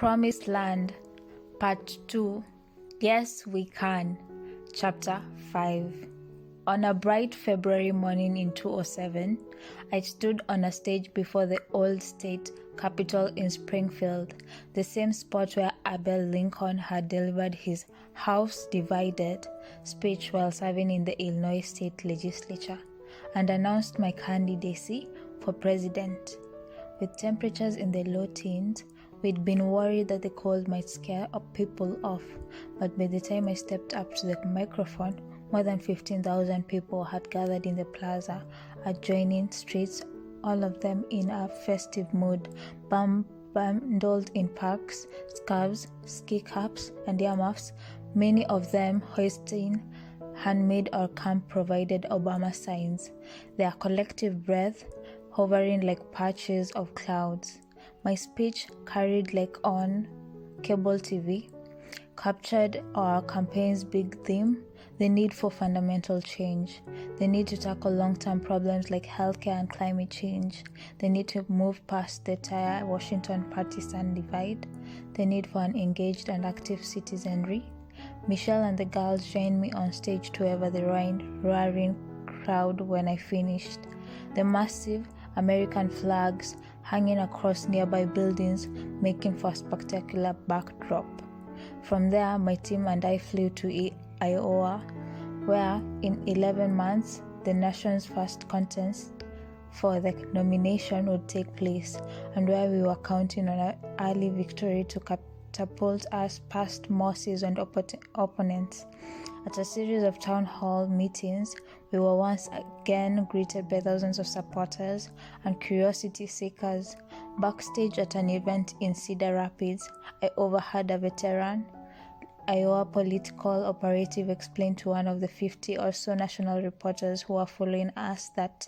Promised Land, Part 2. Yes, We Can, Chapter 5. On a bright February morning in 2007, I stood on a stage before the old state capitol in Springfield, the same spot where Abel Lincoln had delivered his House Divided speech while serving in the Illinois state legislature, and announced my candidacy for president. With temperatures in the low teens, we'd been worried that the cold might scare people off, but by the time I stepped up to the microphone, more than 15,000 people had gathered in the plaza, adjoining streets, all of them in a festive mood, bundled in parks, scarves, ski caps, and earmuffs, many of them hoisting handmade or camp-provided Obama signs, their collective breath hovering like patches of clouds. My speech, carried like on cable TV, captured our campaign's big theme: the need for fundamental change, the need to tackle long-term problems like healthcare and climate change, the need to move past the entire Washington partisan divide, the need for an engaged and active citizenry. Michelle and the girls joined me on stage to ever the roaring crowd when I finished. The massive American flags hanging across nearby buildings, making for a spectacular backdrop. From there, my team and I flew to Iowa, where in 11 months, the nation's first contest for the nomination would take place, and where we were counting on an early victory to catapult us past more seasoned opponents. At a series of town hall meetings, we were once again greeted by thousands of supporters and curiosity seekers. Backstage at an event in Cedar Rapids, I overheard a veteran Iowa political operative explain to one of the 50 or so national reporters who were following us that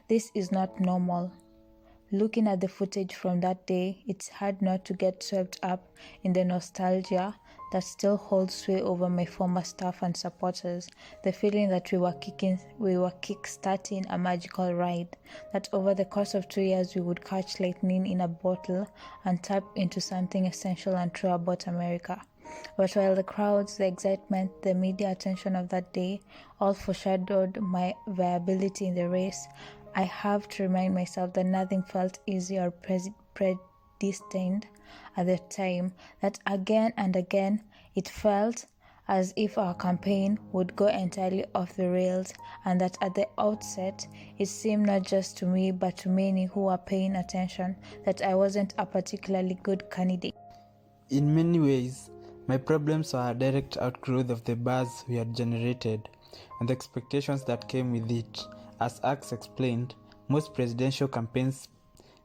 this is not normal. Looking at the footage from that day, it's hard not to get swept up in the nostalgia that still holds sway over my former staff and supporters, the feeling that we were kick-starting a magical ride, that over the course of 2 years we would catch lightning in a bottle and tap into something essential and true about America. But while the crowds, the excitement, the media attention of that day all foreshadowed my viability in the race, I have to remind myself that nothing felt easy or predestined at the time, that again and again it felt as if our campaign would go entirely off the rails, and that at the outset it seemed not just to me but to many who were paying attention that I wasn't a particularly good candidate. In many ways, my problems were a direct outgrowth of the buzz we had generated and the expectations that came with it. As Axe explained, most presidential campaigns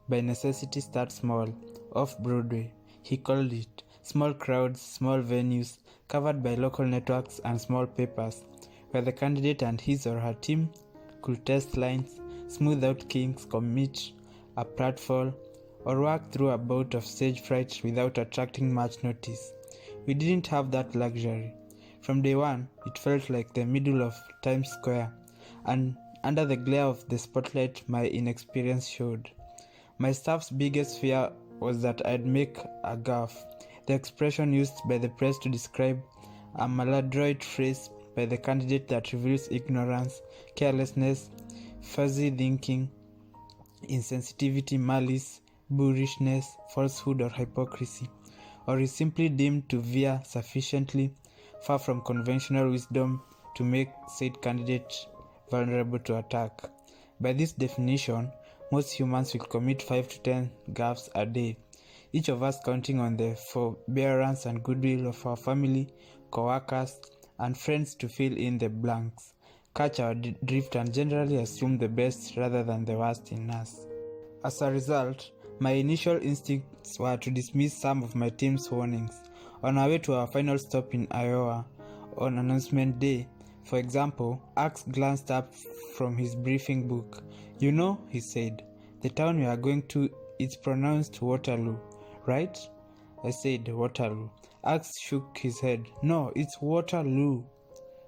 by necessity start small, off-Broadway. He called it small crowds, small venues, covered by local networks and small papers, where the candidate and his or her team could test lines, smooth out kinks, commit a pratfall, or work through a bout of stage fright without attracting much notice. We didn't have that luxury. From day one, it felt like the middle of Times Square, and under the glare of the spotlight my inexperience showed. My staff's biggest fear was that I'd make a gaffe, the expression used by the press to describe a maladroit phrase by the candidate that reveals ignorance, carelessness, fuzzy thinking, insensitivity, malice, boorishness, falsehood, or hypocrisy, or is simply deemed to veer sufficiently far from conventional wisdom to make said candidate vulnerable to attack. By this definition, most humans will commit 5 to 10 gaffes a day, each of us counting on the forbearance and goodwill of our family, co-workers, and friends to fill in the blanks, catch our drift, and generally assume the best rather than the worst in us. As a result, my initial instincts were to dismiss some of my team's warnings. On our way to our final stop in Iowa, on announcement day, for example, Axe glanced up from his briefing book. "You know," he said, "the town we are going to, it's pronounced Waterloo, right?" I said, "Waterloo." Axe shook his head. "No, it's Waterloo,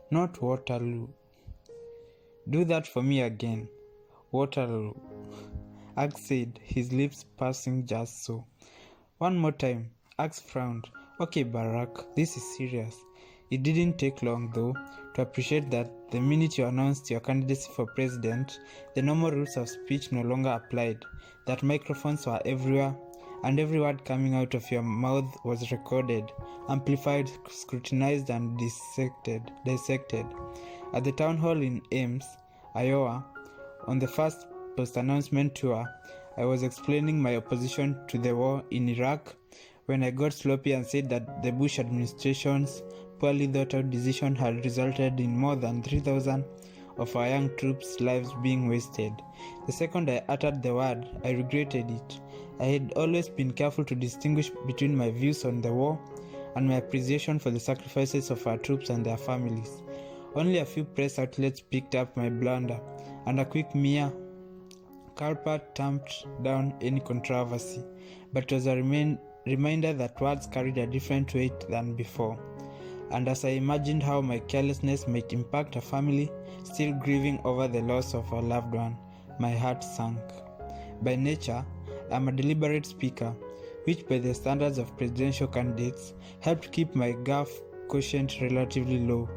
not Waterloo." "Do that for me again." "Waterloo," Axe said, his lips pursing just so. "One more time." Axe frowned. Okay, Barack, this is serious. It didn't take long, though, to appreciate that the minute you announced your candidacy for president, the normal rules of speech no longer applied, that microphones were everywhere, and every word coming out of your mouth was recorded, amplified, scrutinized, and dissected. At the town hall in Ames, Iowa, on the first post-announcement tour, I was explaining my opposition to the war in Iraq when I got sloppy and said that the Bush administration's poorly thought-out decision had resulted in more than 3,000 of our young troops' lives being wasted. The second I uttered the word, I regretted it. I had always been careful to distinguish between my views on the war and my appreciation for the sacrifices of our troops and their families. Only a few press outlets picked up my blunder, and a quick mea culpa tamped down any controversy, but it was a reminder that words carried a different weight than before. And as I imagined how my carelessness might impact a family still grieving over the loss of a loved one, my heart sank. By nature, I am a deliberate speaker, which by the standards of presidential candidates helped keep my gaffe quotient relatively low.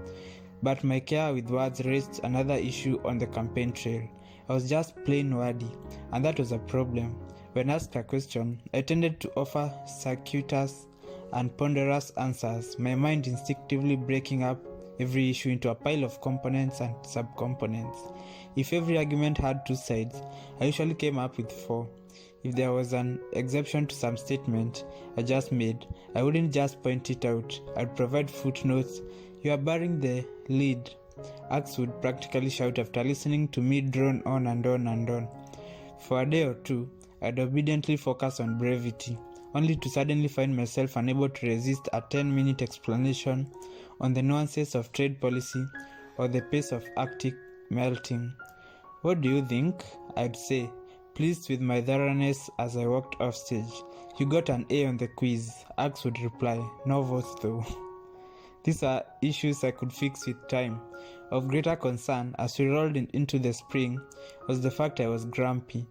But my care with words raised another issue on the campaign trail. I was just plain wordy, and that was a problem. When asked a question, I tended to offer circuitous and ponderous answers, my mind instinctively breaking up every issue into a pile of components and subcomponents. If every argument had two sides, I usually came up with four. If there was an exception to some statement I just made, I wouldn't just point it out. I'd provide footnotes. You are burying the lead, Axe would practically shout after listening to me drone on and on and on. For a day or two, I'd obediently focus on brevity, only to suddenly find myself unable to resist a 10-minute explanation on the nuances of trade policy or the pace of Arctic melting. What do you think? I'd say, pleased with my thoroughness as I walked off stage. You got an A on the quiz, Axe would reply, no votes though. These are issues I could fix with time. Of greater concern as we rolled into the spring was the fact I was grumpy.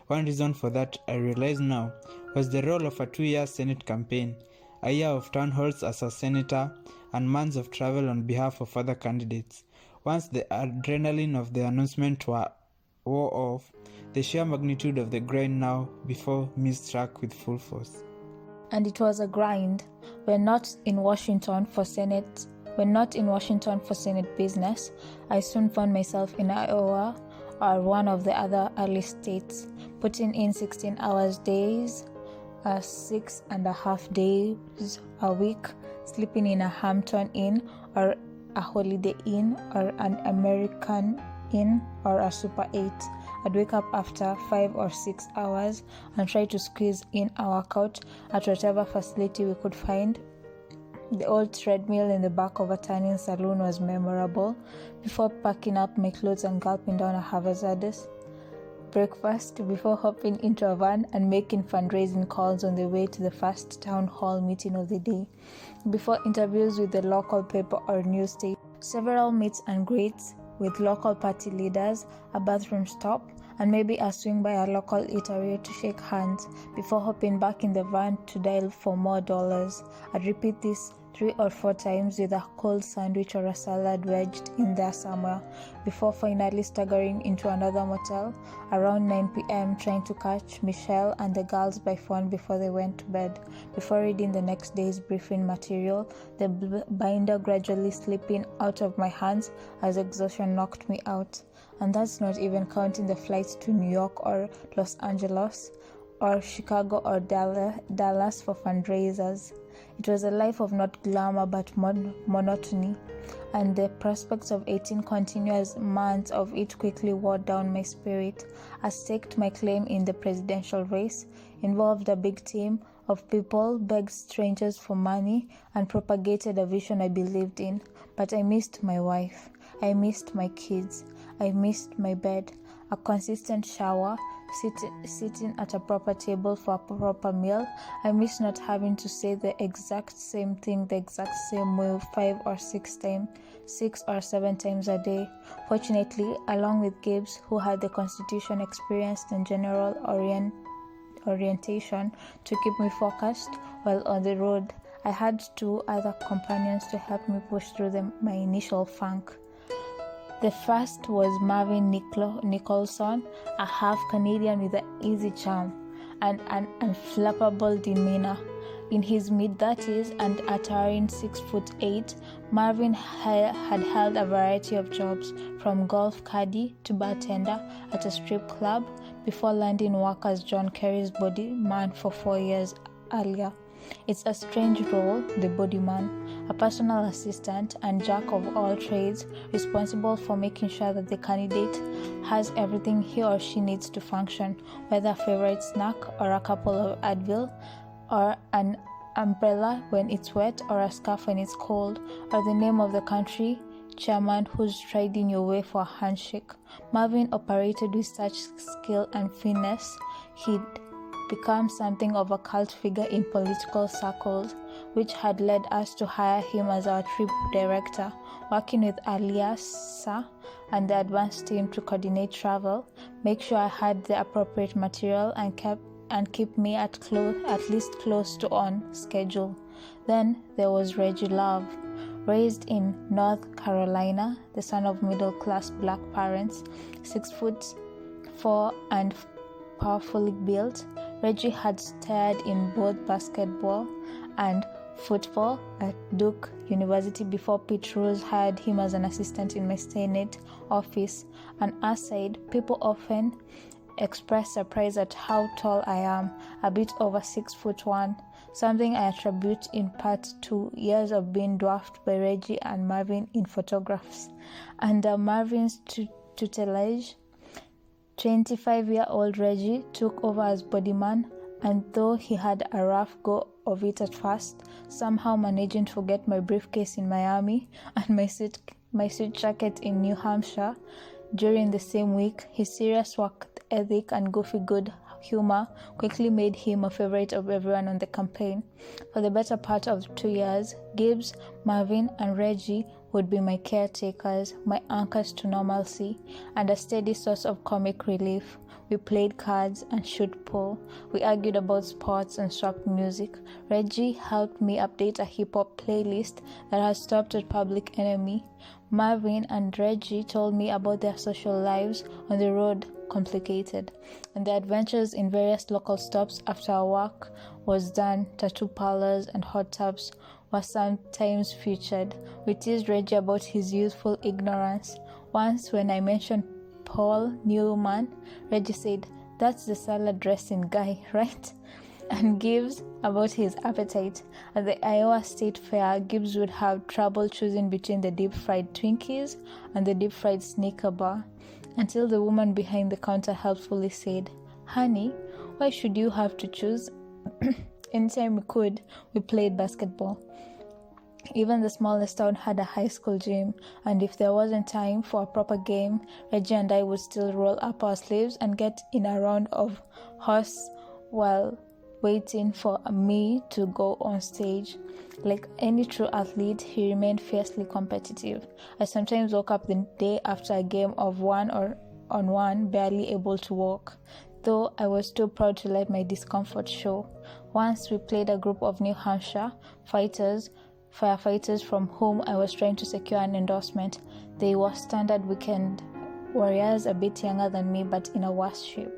One reason for that, I realize now, was the role of a 2-year Senate campaign, a year of town halls as a senator, and months of travel on behalf of other candidates. Once the adrenaline of the announcement wore off, the sheer magnitude of the grind now before me struck with full force. And it was a grind. We're not in Washington for Senate business. I soon found myself in Iowa or one of the other early states, putting in 16 hours days, 6.5 days a week, sleeping in a Hampton Inn or a Holiday Inn or an American Inn or a Super 8. I'd wake up after 5 or 6 hours and try to squeeze in a workout at whatever facility we could find. The old treadmill in the back of a tanning saloon was memorable, before packing up my clothes and gulping down a hazardous breakfast before hopping into a van and making fundraising calls on the way to the first town hall meeting of the day, before interviews with the local paper or news station, several meets and greets with local party leaders, a bathroom stop, and maybe a swing by a local eatery to shake hands before hopping back in the van to dial for more dollars. I'd repeat this 3 or 4 times with a cold sandwich or a salad wedged in there somewhere, before finally staggering into another motel around 9 p.m. trying to catch Michelle and the girls by phone before they went to bed, before reading the next day's briefing material, the binder gradually slipping out of my hands as exhaustion knocked me out. And that's not even counting the flights to New York or Los Angeles or Chicago or Dallas for fundraisers. It was a life of not glamour but monotony, and the prospects of 18 continuous months of it quickly wore down my spirit. I staked my claim in the presidential race, involved a big team of people, begged strangers for money, and propagated a vision I believed in. But I missed my wife. I missed my kids. I missed my bed, a consistent shower, sitting at a proper table for a proper meal. I missed not having to say the exact same thing the exact same way 5 or 6 or 7 times a day. Fortunately, along with Gibbs, who had the Constitution experienced and general orientation to keep me focused, While on the road, I had 2 other companions to help me push through my initial funk. The first was Marvin Nicholson, a half Canadian with an easy charm and an unflappable demeanor. In his mid-30s and a towering 6'8", Marvin had held a variety of jobs, from golf caddy to bartender at a strip club, before landing work as John Kerry's body man for 4 years earlier. It's a strange role, the body man, a personal assistant and jack of all trades, responsible for making sure that the candidate has everything he or she needs to function, whether a favorite snack or a couple of Advil, or an umbrella when it's wet, or a scarf when it's cold, or the name of the country chairman who's striding your way for a handshake. Marvin operated with such skill and finesse, he'd become something of a cult figure in political circles, which had led us to hire him as our trip director, working with Aliasa and the advance team to coordinate travel, make sure I had the appropriate material, and keep me at least close to on schedule. Then there was Reggie Love. Raised in North Carolina, the son of middle-class black parents, 6'4" and powerfully built, Reggie had starred in both basketball and football at Duke University before Pete Rose hired him as an assistant in my Senate office. An aside, people often express surprise at how tall I am, a bit over 6'1", something I attribute in part to years of being dwarfed by Reggie and Marvin in photographs. Under Marvin's tutelage, 25-year-old Reggie took over as bodyman, and though he had a rough go of it at first, somehow managing to forget my briefcase in Miami and my suit jacket in New Hampshire during the same week, his serious work ethic and goofy good humor quickly made him a favorite of everyone on the campaign. For the better part of 2 years, Gibbs, Marvin, and Reggie would be my caretakers, my anchors to normalcy, and a steady source of comic relief. We played cards and shoot pool. We argued about sports and swapped music. Reggie helped me update a hip-hop playlist that had stopped at Public Enemy. Marvin and Reggie told me about their social lives on the road, complicated, and their adventures in various local stops after our work was done. Tattoo parlors and hot tubs were sometimes featured. We teased Reggie about his youthful ignorance. Once, when I mentioned Paul Newman, Reggie said, "That's the salad dressing guy, right?" And Gibbs about his appetite. At the Iowa State Fair, Gibbs would have trouble choosing between the deep-fried Twinkies and the deep-fried Snicker bar, until the woman behind the counter helpfully said, "Honey, why should you have to choose?" Anytime we could, we played basketball. Even the smallest town had a high school gym, and if there wasn't time for a proper game, Reggie and I would still roll up our sleeves and get in a round of horse while waiting for me to go on stage. Like any true athlete, he remained fiercely competitive. I sometimes woke up the day after a game of one-on-one, barely able to walk, though I was too proud to let my discomfort show. Once we played a group of New Hampshire firefighters from whom I was trying to secure an endorsement. They were standard weekend warriors, a bit younger than me, but in a worse shape.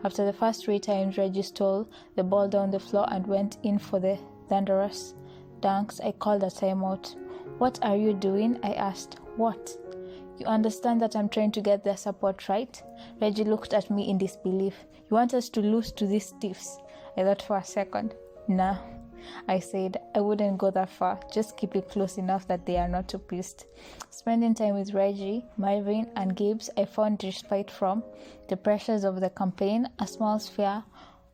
After the first 3 times, Reggie stole the ball down the floor and went in for the thunderous dunks. I called a timeout. "What are you doing?" I asked. "What? You understand that I'm trying to get their support, right?" Reggie looked at me in disbelief. "You want us to lose to these stiffs?" I thought for a second. "Nah," I said. "I wouldn't go that far. Just keep it close enough that they are not too pissed." Spending time with Reggie, Marvin, and Gibbs, I found respite from the pressures of the campaign, a small sphere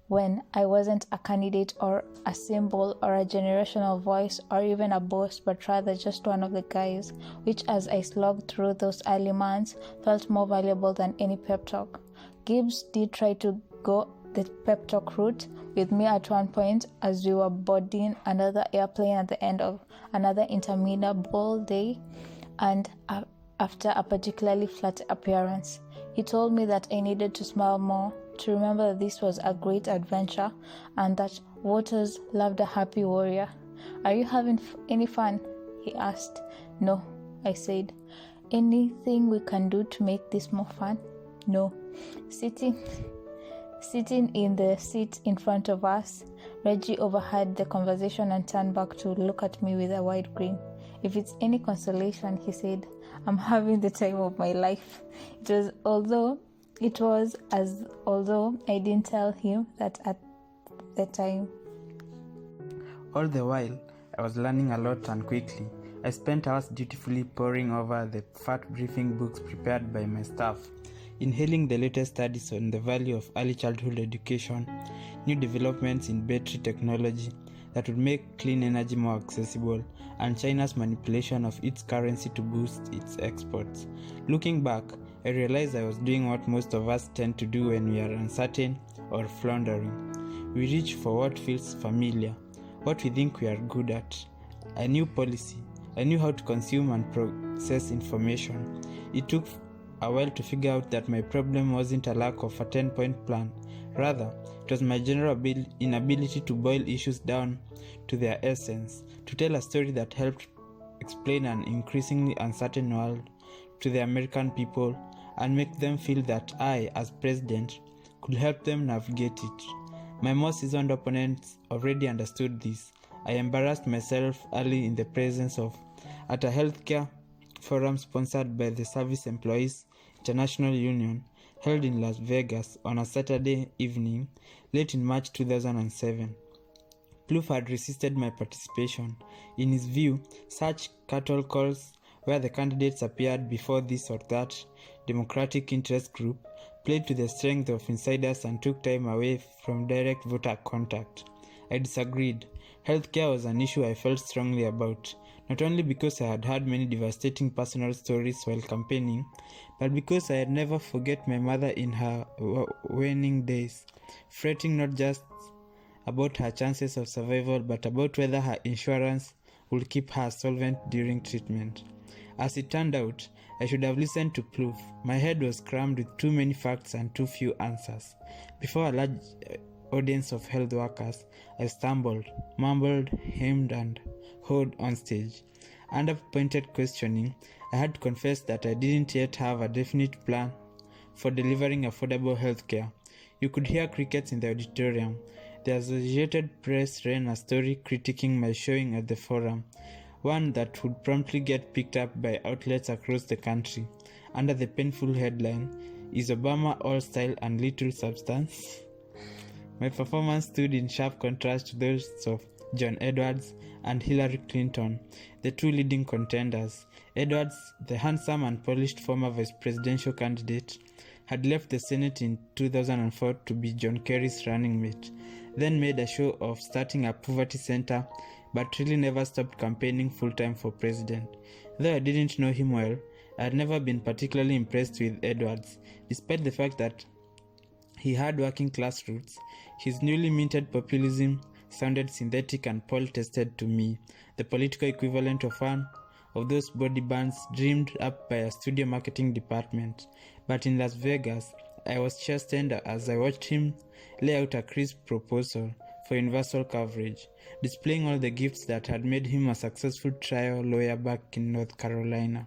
when I wasn't a candidate or a symbol or a generational voice or even a boss, but rather just one of the guys, which as I slogged through those early months felt more valuable than any pep talk. Gibbs did try to go the pep talk route with me at one point as we were boarding another airplane at the end of another interminable day, and after a particularly flat appearance. He told me that I needed to smile more, to remember that this was a great adventure, and that Waters loved a happy warrior. Are you having any fun? He asked. No, I said. Anything we can do to make this more fun? No. Sitting in the seat in front of us, Reggie overheard the conversation and turned back to look at me with a wide grin. If it's any consolation, he said, I'm having the time of my life. It was as although I didn't tell him that at the time. All the while, I was learning a lot and quickly. I spent hours dutifully poring over the fat briefing books prepared by my staff, inhaling the latest studies on the value of early childhood education, new developments in battery technology that would make clean energy more accessible, and China's manipulation of its currency to boost its exports. Looking back, I realized I was doing what most of us tend to do when we are uncertain or floundering. We reach for what feels familiar, what we think we are good at. I knew policy. I knew how to consume and process information. It took a while to figure out that my problem wasn't a lack of a 10-point plan. Rather, it was my general inability to boil issues down to their essence, to tell a story that helped explain an increasingly uncertain world to the American people and make them feel that I, as president, could help them navigate it. My more seasoned opponents already understood this. I embarrassed myself early in the presence of at a healthcare forum sponsored by the Service Employees International Union, held in Las Vegas on a Saturday evening late in March 2007. Plouffe had resisted my participation. In his view, such cattle calls, where the candidates appeared before this or that democratic interest group, played to the strength of insiders and took time away from direct voter contact. I disagreed. Healthcare was an issue I felt strongly about, not only because I had heard many devastating personal stories while campaigning, but because I had never forget my mother in her waning days, fretting not just about her chances of survival, but about whether her insurance would keep her solvent during treatment. As it turned out, I should have listened to Plouffe. My head was crammed with too many facts and too few answers. Before a large audience of health workers, I stumbled, mumbled, hemmed, and hawed on stage. Under pointed questioning, I had to confess that I didn't yet have a definite plan for delivering affordable health care. You could hear crickets in the auditorium. The Associated Press ran a story critiquing my showing at the forum, one that would promptly get picked up by outlets across the country, under the painful headline, "Is Obama all style and little substance?" My performance stood in sharp contrast to those of John Edwards and Hillary Clinton, the two leading contenders. Edwards, the handsome and polished former vice presidential candidate, had left the Senate in 2004 to be John Kerry's running mate, then made a show of starting a poverty center, but really never stopped campaigning full-time for president. Though I didn't know him well, I had never been particularly impressed with Edwards, despite the fact that he had working-class roots. His newly minted populism sounded synthetic and poll-tested to me, the political equivalent of one of those body bands dreamed up by a studio marketing department. But in Las Vegas, I was chastened as I watched him lay out a crisp proposal for universal coverage, displaying all the gifts that had made him a successful trial lawyer back in North Carolina.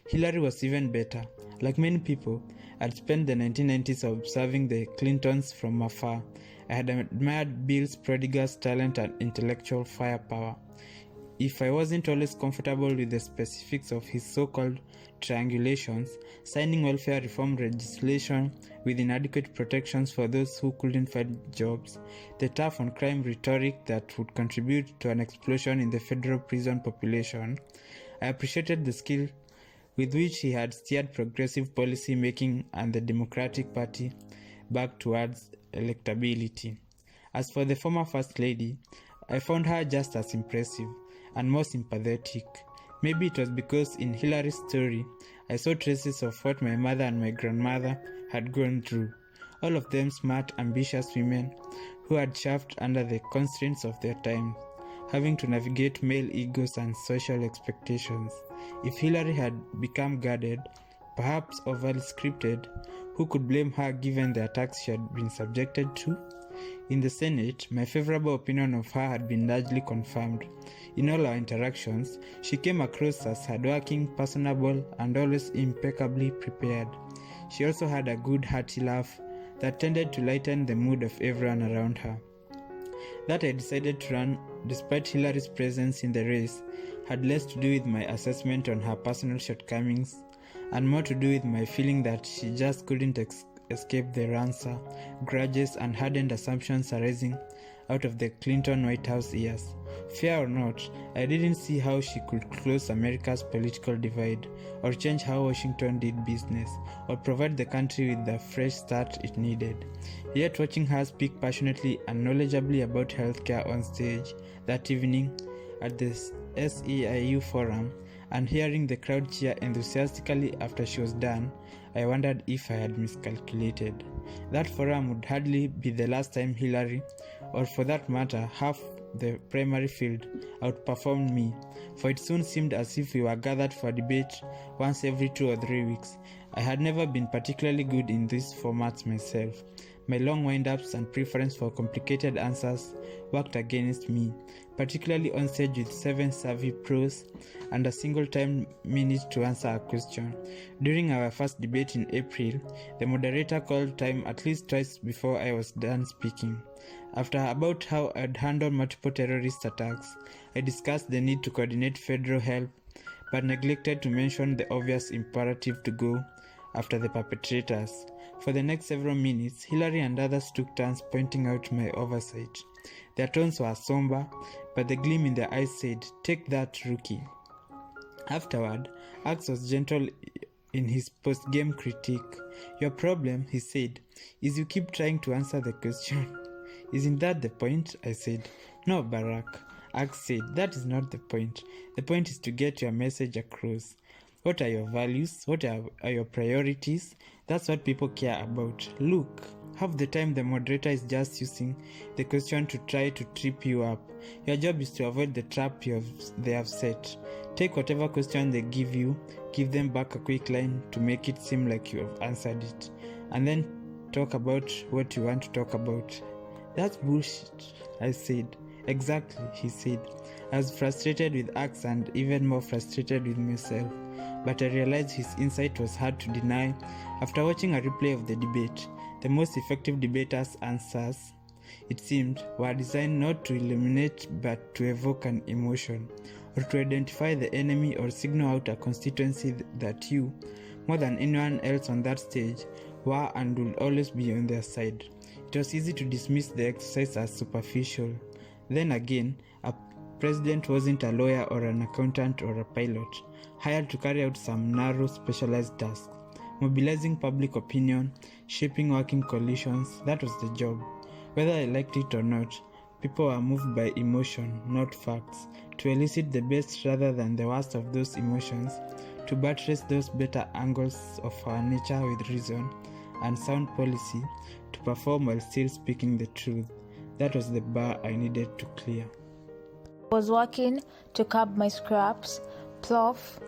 Hillary was even better. Like many people, I'd spent the 1990s observing the Clintons from afar. I had admired Bill's prodigious talent and intellectual firepower. If I wasn't always comfortable with the specifics of his so-called triangulations, signing welfare reform legislation with inadequate protections for those who couldn't find jobs, the tough on crime rhetoric that would contribute to an explosion in the federal prison population, I appreciated the skill with which he had steered progressive policy making and the Democratic Party back towards electability. As for the former First Lady, I found her just as impressive and more sympathetic. Maybe it was because in Hillary's story, I saw traces of what my mother and my grandmother had gone through, all of them smart, ambitious women who had chafed under the constraints of their time, having to navigate male egos and social expectations. If Hillary had become guarded, perhaps overly scripted, who could blame her given the attacks she had been subjected to? In the Senate, my favorable opinion of her had been largely confirmed. In all our interactions, she came across as hardworking, personable, and always impeccably prepared. She also had a good, hearty laugh that tended to lighten the mood of everyone around her. That I decided to run, despite Hillary's presence in the race, had less to do with my assessment on her personal shortcomings and more to do with my feeling that she just couldn't escape the rancor, grudges, and hardened assumptions arising out of the Clinton White House years. Fear or not, I didn't see how she could close America's political divide, or change how Washington did business, or provide the country with the fresh start it needed. Yet watching her speak passionately and knowledgeably about healthcare on stage that evening at the SEIU forum, and hearing the crowd cheer enthusiastically after she was done, I wondered if I had miscalculated. That forum would hardly be the last time Hillary, or for that matter half the primary field, outperformed me, for it soon seemed as if we were gathered for debate once every 2 or 3 weeks. I had never been particularly good in these formats myself. My long wind-ups and preference for complicated answers worked against me, particularly on stage with 7 savvy pros and a single time minute to answer a question. During our first debate in April, the moderator called time at least twice before I was done speaking. After about how I'd handle multiple terrorist attacks, I discussed the need to coordinate federal help, but neglected to mention the obvious imperative to go after the perpetrators. For the next several minutes, Hillary and others took turns pointing out my oversight. Their tones were somber, but the gleam in their eyes said, "Take that, rookie." Afterward, Axe was gentle in his post-game critique. "Your problem," he said, "is you keep trying to answer the question." "Isn't that the point?" I said. "No, Barack," Axe said, "that is not the point. The point is to get your message across. What are your values? What are your priorities? That's what people care about. Look, half the time the moderator is just using the question to try to trip you up. Your job is to avoid the trap they have set. Take whatever question they give you, give them back a quick line to make it seem like you have answered it, and then talk about what you want to talk about." "That's bullshit," I said. "Exactly," he said. I was frustrated with Axe and even more frustrated with myself, but I realized his insight was hard to deny. After watching a replay of the debate, the most effective debaters' answers, it seemed, were designed not to eliminate but to evoke an emotion, or to identify the enemy or signal out a constituency that you, more than anyone else on that stage, were and will always be on their side. It was easy to dismiss the exercise as superficial. Then again, a president wasn't a lawyer or an accountant or a pilot, hired to carry out some narrow specialized task. Mobilizing public opinion, shaping working coalitions, that was the job. Whether I liked it or not, people were moved by emotion, not facts, to elicit the best rather than the worst of those emotions, to buttress those better angles of our nature with reason and sound policy, to perform while still speaking the truth. That was the bar I needed to clear. I was working to curb my scraps. Plouffe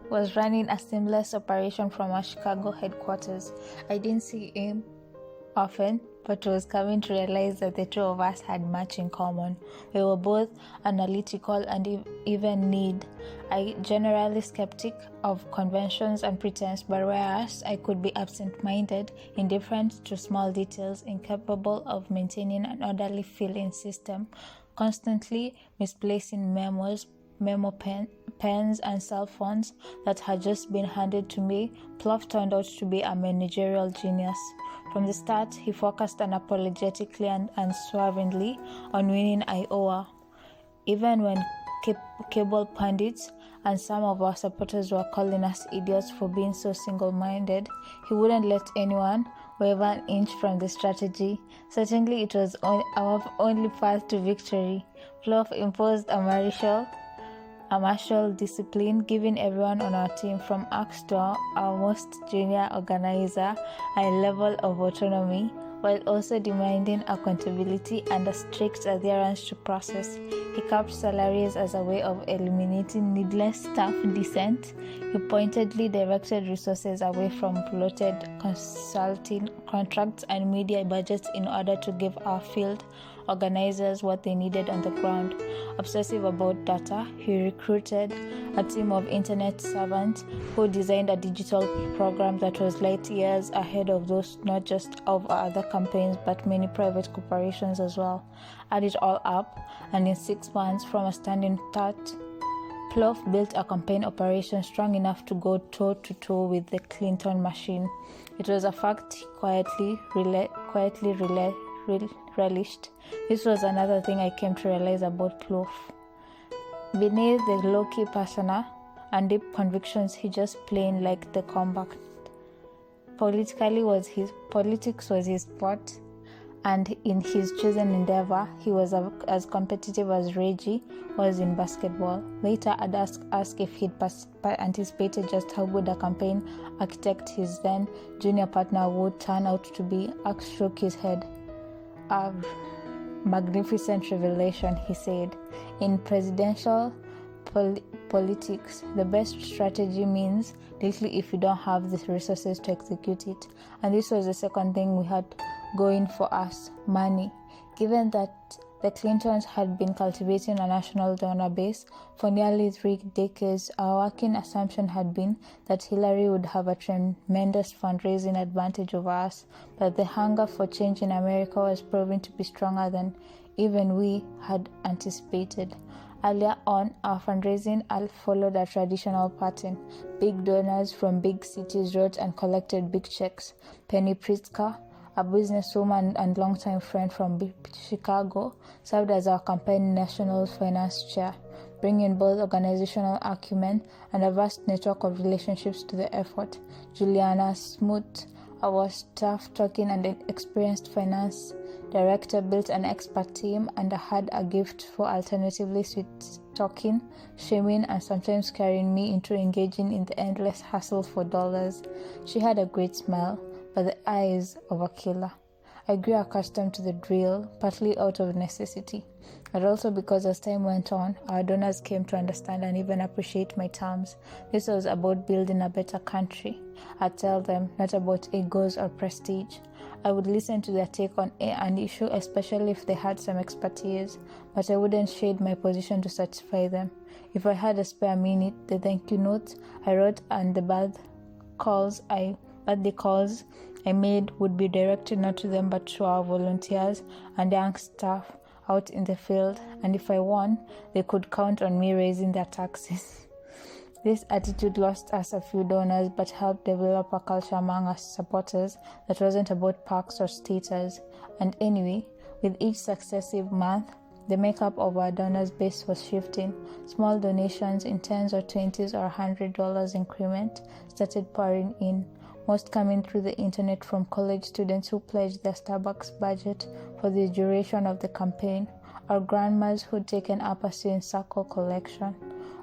was running a seamless operation from our Chicago headquarters. I didn't see him often, but was coming to realize that the two of us had much in common. We were both analytical and even need. I generally skeptic of conventions and pretense, but whereas I could be absent-minded, indifferent to small details, incapable of maintaining an orderly filing system, constantly misplacing memo pens and cell phones that had just been handed to me, Plouffe turned out to be a managerial genius. From the start, he focused unapologetically and unswervingly on winning Iowa. Even when cable pundits and some of our supporters were calling us idiots for being so single-minded, he wouldn't let anyone waver an inch from the strategy. Certainly, it was our only path to victory. Plouffe imposed a martial discipline, giving everyone on our team, from Axe to our most junior organizer, a level of autonomy, while also demanding accountability and a strict adherence to process. He capped salaries as a way of eliminating needless staff dissent. He pointedly directed resources away from bloated consulting contracts and media budgets in order to give our field organizers what they needed on the ground. Obsessive about data, he recruited a team of internet savants who designed a digital program that was light years ahead of those not just of other campaigns but many private corporations as well. Add it all up, and in 6 months from a standing start, Plouffe built a campaign operation strong enough to go toe-to-toe with the Clinton machine. It was a fact he quietly relished. This was another thing I came to realize about Plouffe. Beneath the low-key persona and deep convictions, he just plain liked the combat. Politics was his sport, and in his chosen endeavor, he was as competitive as Reggie was in basketball. Later, I'd ask if he'd anticipated just how good a campaign architect his then junior partner would turn out to be. Axe shook his head. A magnificent revelation, he said. In presidential politics, the best strategy means little if you don't have the resources to execute it. And this was the second thing we had going for us: money. Given that the Clintons had been cultivating a national donor base for nearly 3 decades, our working assumption had been that Hillary would have a tremendous fundraising advantage over us, but the hunger for change in America was proving to be stronger than even we had anticipated. Earlier on, our fundraising followed a traditional pattern. Big donors from big cities wrote and collected big checks. Penny Pritzker, a businesswoman and longtime friend from Chicago, served as our campaign national finance chair, bringing both organizational acumen and a vast network of relationships to the effort. Juliana Smoot, our staff-talking and experienced finance director, built an expert team and had a gift for alternatively sweet-talking, shaming, and sometimes carrying me into engaging in the endless hustle for dollars. She had a great smile, but the eyes of a killer. I grew accustomed to the drill, partly out of necessity, but also because as time went on, our donors came to understand and even appreciate my terms. This was about building a better country. I'd tell them, not about egos or prestige. I would listen to their take on an issue, especially if they had some expertise, but I wouldn't shade my position to satisfy them. If I had a spare minute, the thank you notes I wrote and the birthday calls I made would be directed not to them but to our volunteers and young staff out in the field, and if I won, they could count on me raising their taxes. This attitude lost us a few donors but helped develop a culture among us supporters that wasn't about perks or status. And anyway, with each successive month, the makeup of our donors base was shifting. Small donations in $10s or $20s or $100 increment started pouring in, most coming through the internet from college students who pledged their Starbucks budget for the duration of the campaign, or grandmas who'd taken up a sewing circle collection.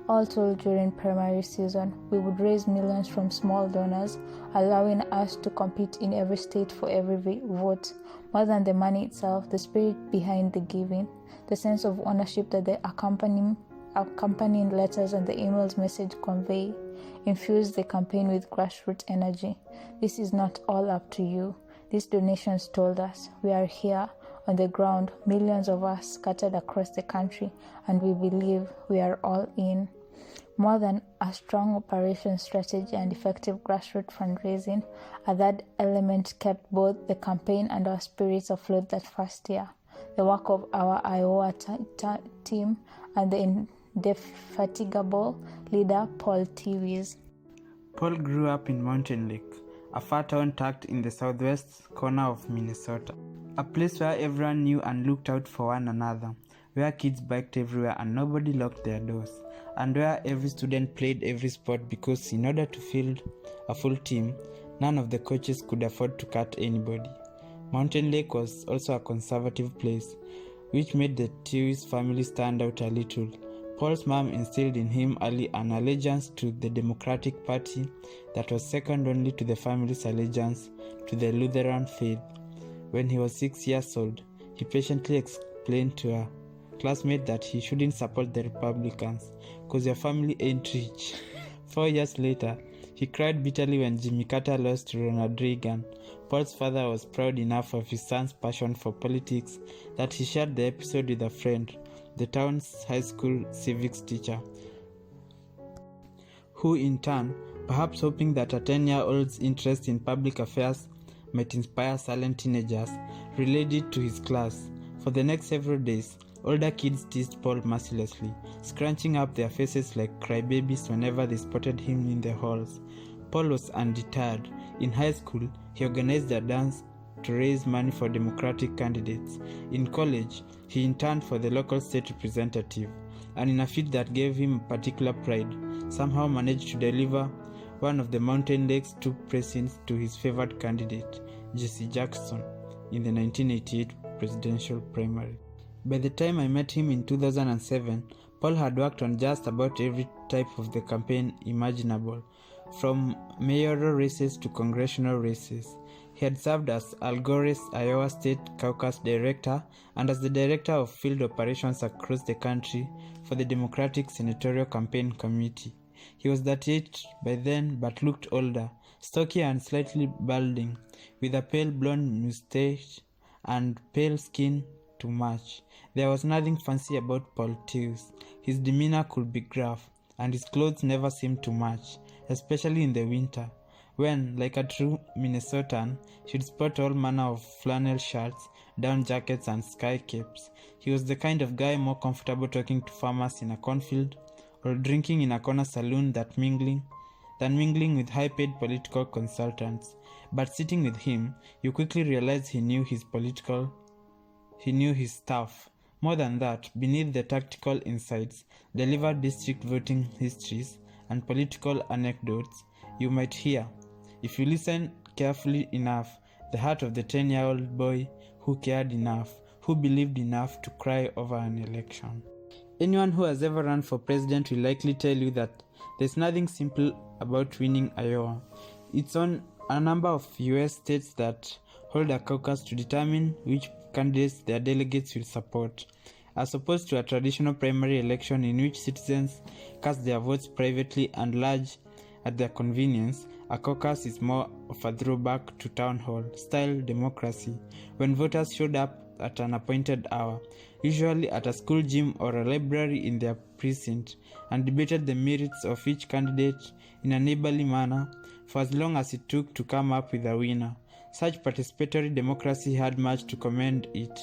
All told, during primary season, we would raise millions from small donors, allowing us to compete in every state for every vote. More than the money itself, the spirit behind the giving, the sense of ownership that the accompanying letters and the email's message convey, infused the campaign with grassroots energy. This is not all up to you. These donations told us, we are here on the ground, millions of us scattered across the country, and we believe we are all in. More than a strong operation strategy and effective grassroots fundraising, a third element kept both the campaign and our spirits afloat that first year: the work of our Iowa team and the indefatigable leader Paul Tewies. Paul grew up in Mountain Lake, a far town tucked in the southwest corner of Minnesota, a place where everyone knew and looked out for one another, where kids biked everywhere and nobody locked their doors, and where every student played every sport because in order to field a full team, none of the coaches could afford to cut anybody. Mountain Lake was also a conservative place, which made the Tewies family stand out a little. Paul's mom instilled in him early an allegiance to the Democratic Party that was second only to the family's allegiance to the Lutheran faith. When he was 6 years old, he patiently explained to a classmate that he shouldn't support the Republicans because their family ain't rich. 4 years later, he cried bitterly when Jimmy Carter lost to Ronald Reagan. Paul's father was proud enough of his son's passion for politics that he shared the episode with a friend, the town's high school civics teacher, who in turn, perhaps hoping that a 10-year-old's interest in public affairs might inspire silent teenagers, relayed it to his class. For the next several days, older kids teased Paul mercilessly, scrunching up their faces like crybabies whenever they spotted him in the halls. Paul was undeterred. In high school, he organized a dance to raise money for Democratic candidates. In college, he interned for the local state representative, and in a feat that gave him particular pride, somehow managed to deliver one of the Mountain Lake's 2 precincts to his favored candidate, Jesse Jackson, in the 1988 presidential primary. By the time I met him in 2007, Paul had worked on just about every type of the campaign imaginable, from mayoral races to congressional races. He had served as Al Gore's Iowa State Caucus Director and as the Director of Field Operations across the country for the Democratic Senatorial Campaign Committee. He was 38 by then but looked older, stocky and slightly balding, with a pale blonde mustache and pale skin to match. There was nothing fancy about Paul Tews. His demeanor could be gruff, and his clothes never seemed to match, especially in the winter, when, like a true Minnesotan, he'd sport all manner of flannel shirts, down jackets, and sky capes. He was the kind of guy more comfortable talking to farmers in a cornfield or drinking in a corner saloon than mingling with high-paid political consultants. But sitting with him, you quickly realize he knew his stuff. More than that, beneath the tactical insights, delivered district voting histories, and political anecdotes you might hear, if you listen carefully enough, the heart of the 10-year-old boy who cared enough, who believed enough to cry over an election. Anyone who has ever run for president will likely tell you that there's nothing simple about winning Iowa. It's on a number of US states that hold a caucus to determine which candidates their delegates will support. As opposed to a traditional primary election in which citizens cast their votes privately and large at their convenience, a caucus is more of a throwback to town hall style democracy, when voters showed up at an appointed hour, usually at a school gym or a library in their precinct, and debated the merits of each candidate in a neighborly manner for as long as it took to come up with a winner. Such participatory democracy had much to commend it,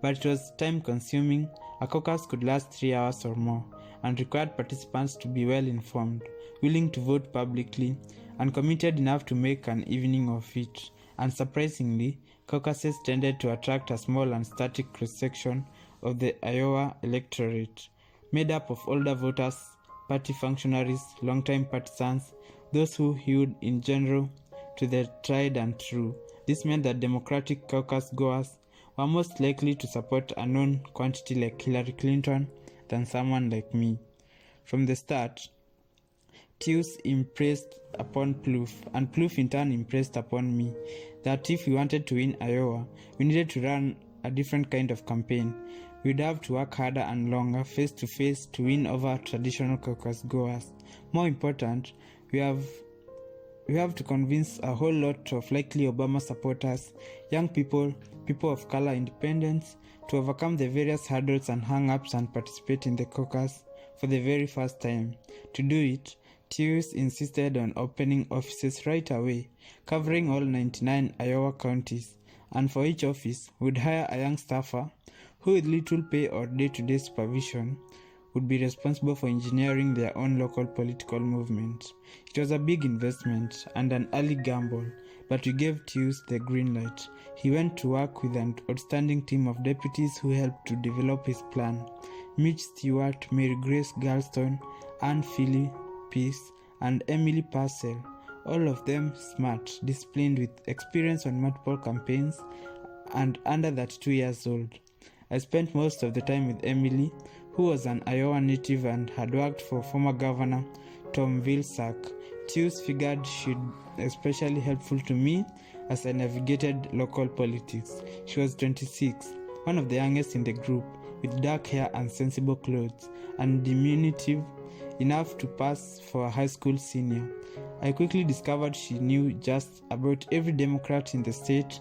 but it was time-consuming. A caucus could last 3 hours or more, and required participants to be well-informed, willing to vote publicly, and committed enough to make an evening of it. Unsurprisingly, caucuses tended to attract a small and static cross-section of the Iowa electorate, made up of older voters, party functionaries, longtime partisans, those who hewed in general to the tried and true. This meant that Democratic caucus goers were most likely to support a known quantity like Hillary Clinton than someone like me. From the start, Tews impressed upon Plouffe, and Plouffe in turn impressed upon me, that if we wanted to win Iowa, we needed to run a different kind of campaign. We'd have to work harder and longer, face to face, to win over traditional caucus goers. More important, we have to convince a whole lot of likely Obama supporters, young people, people of color, independents, to overcome the various hurdles and hang-ups and participate in the caucus for the very first time. To do it, Tews insisted on opening offices right away, covering all 99 Iowa counties, and for each office would hire a young staffer who, with little pay or day-to-day supervision, would be responsible for engineering their own local political movement. It was a big investment and an early gamble, but we gave Tews the green light. He went to work with an outstanding team of deputies who helped to develop his plan. Mitch Stewart, Mary Grace Galston, Ann Philly Peace, and Emily Purcell, all of them smart, disciplined, with experience on multiple campaigns, and under 32 years old. I spent most of the time with Emily, who was an Iowa native and had worked for former Governor Tom Vilsack. Tews figured she'd be especially helpful to me as I navigated local politics. She was 26, one of the youngest in the group, with dark hair and sensible clothes, and diminutive enough to pass for a high school senior. I quickly discovered she knew just about every Democrat in the state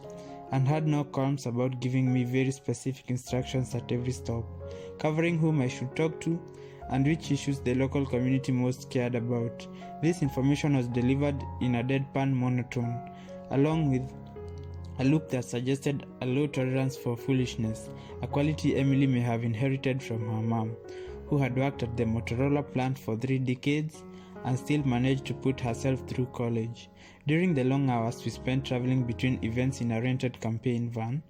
and had no qualms about giving me very specific instructions at every stop, covering whom I should talk to and which issues the local community most cared about. This information was delivered in a deadpan monotone, along with a look that suggested a low tolerance for foolishness, a quality Emily may have inherited from her mom, who had worked at the Motorola plant for 3 decades and still managed to put herself through college. During the long hours we spent traveling between events in a rented campaign van,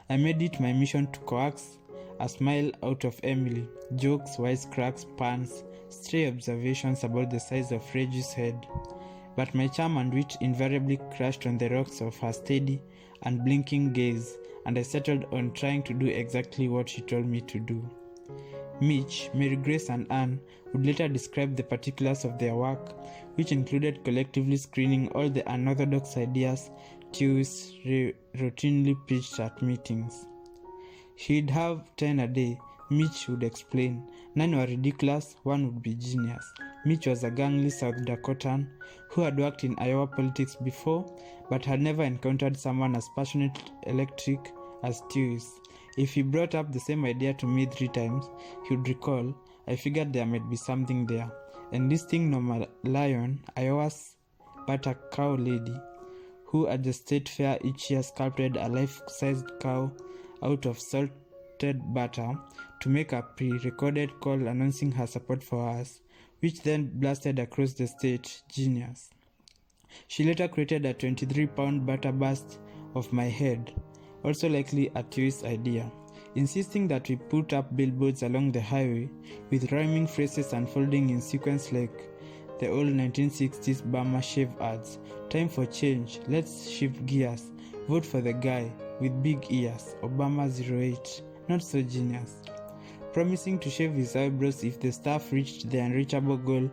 I made it my mission to coax a smile out of Emily, jokes, wisecracks, puns, stray observations about the size of Reggie's head. But my charm and wit invariably crashed on the rocks of her steady and blinking gaze, and I settled on trying to do exactly what she told me to do. Mitch, Mary Grace and Anne would later describe the particulars of their work, which included collectively screening all the unorthodox ideas Tews routinely pitched at meetings. He'd have 10 a day, Mitch would explain. 9 were ridiculous, 1 would be genius. Mitch was a gangly South Dakotan who had worked in Iowa politics before, but had never encountered someone as passionate electric as Tews. If he brought up the same idea to me 3 times, he would recall, I figured there might be something there. Enlisting Norma Lyon, Iowa's butter cow lady, who at the state fair each year sculpted a life-sized cow out of salted butter to make a pre-recorded call announcing her support for us, which then blasted across the state. Genius. She later created a 23-pound butter bust of my head, also likely a Tews idea, insisting that we put up billboards along the highway with rhyming phrases unfolding in sequence like the old 1960s Burma shave ads. Time for change, let's shift gears, vote for the guy with big ears, Obama 08, not so genius. Promising to shave his eyebrows if the staff reached the unreachable goal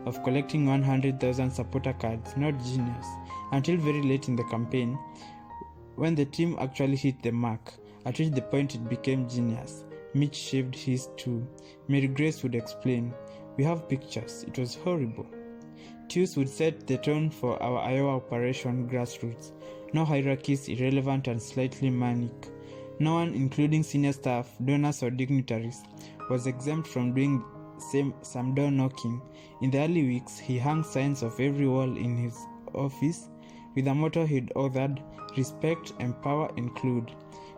of collecting 100,000 supporter cards, not genius, until very late in the campaign, when the team actually hit the mark, at which the point it became genius. Mitch shaved his too. Mary Grace would explain, we have pictures, it was horrible. Tews would set the tone for our Iowa Operation Grassroots. No hierarchies, irrelevant and slightly manic. No one, including senior staff, donors or dignitaries, was exempt from doing some door knocking. In the early weeks, he hung signs of every wall in his office with a motto he'd authored, respect, empower, include.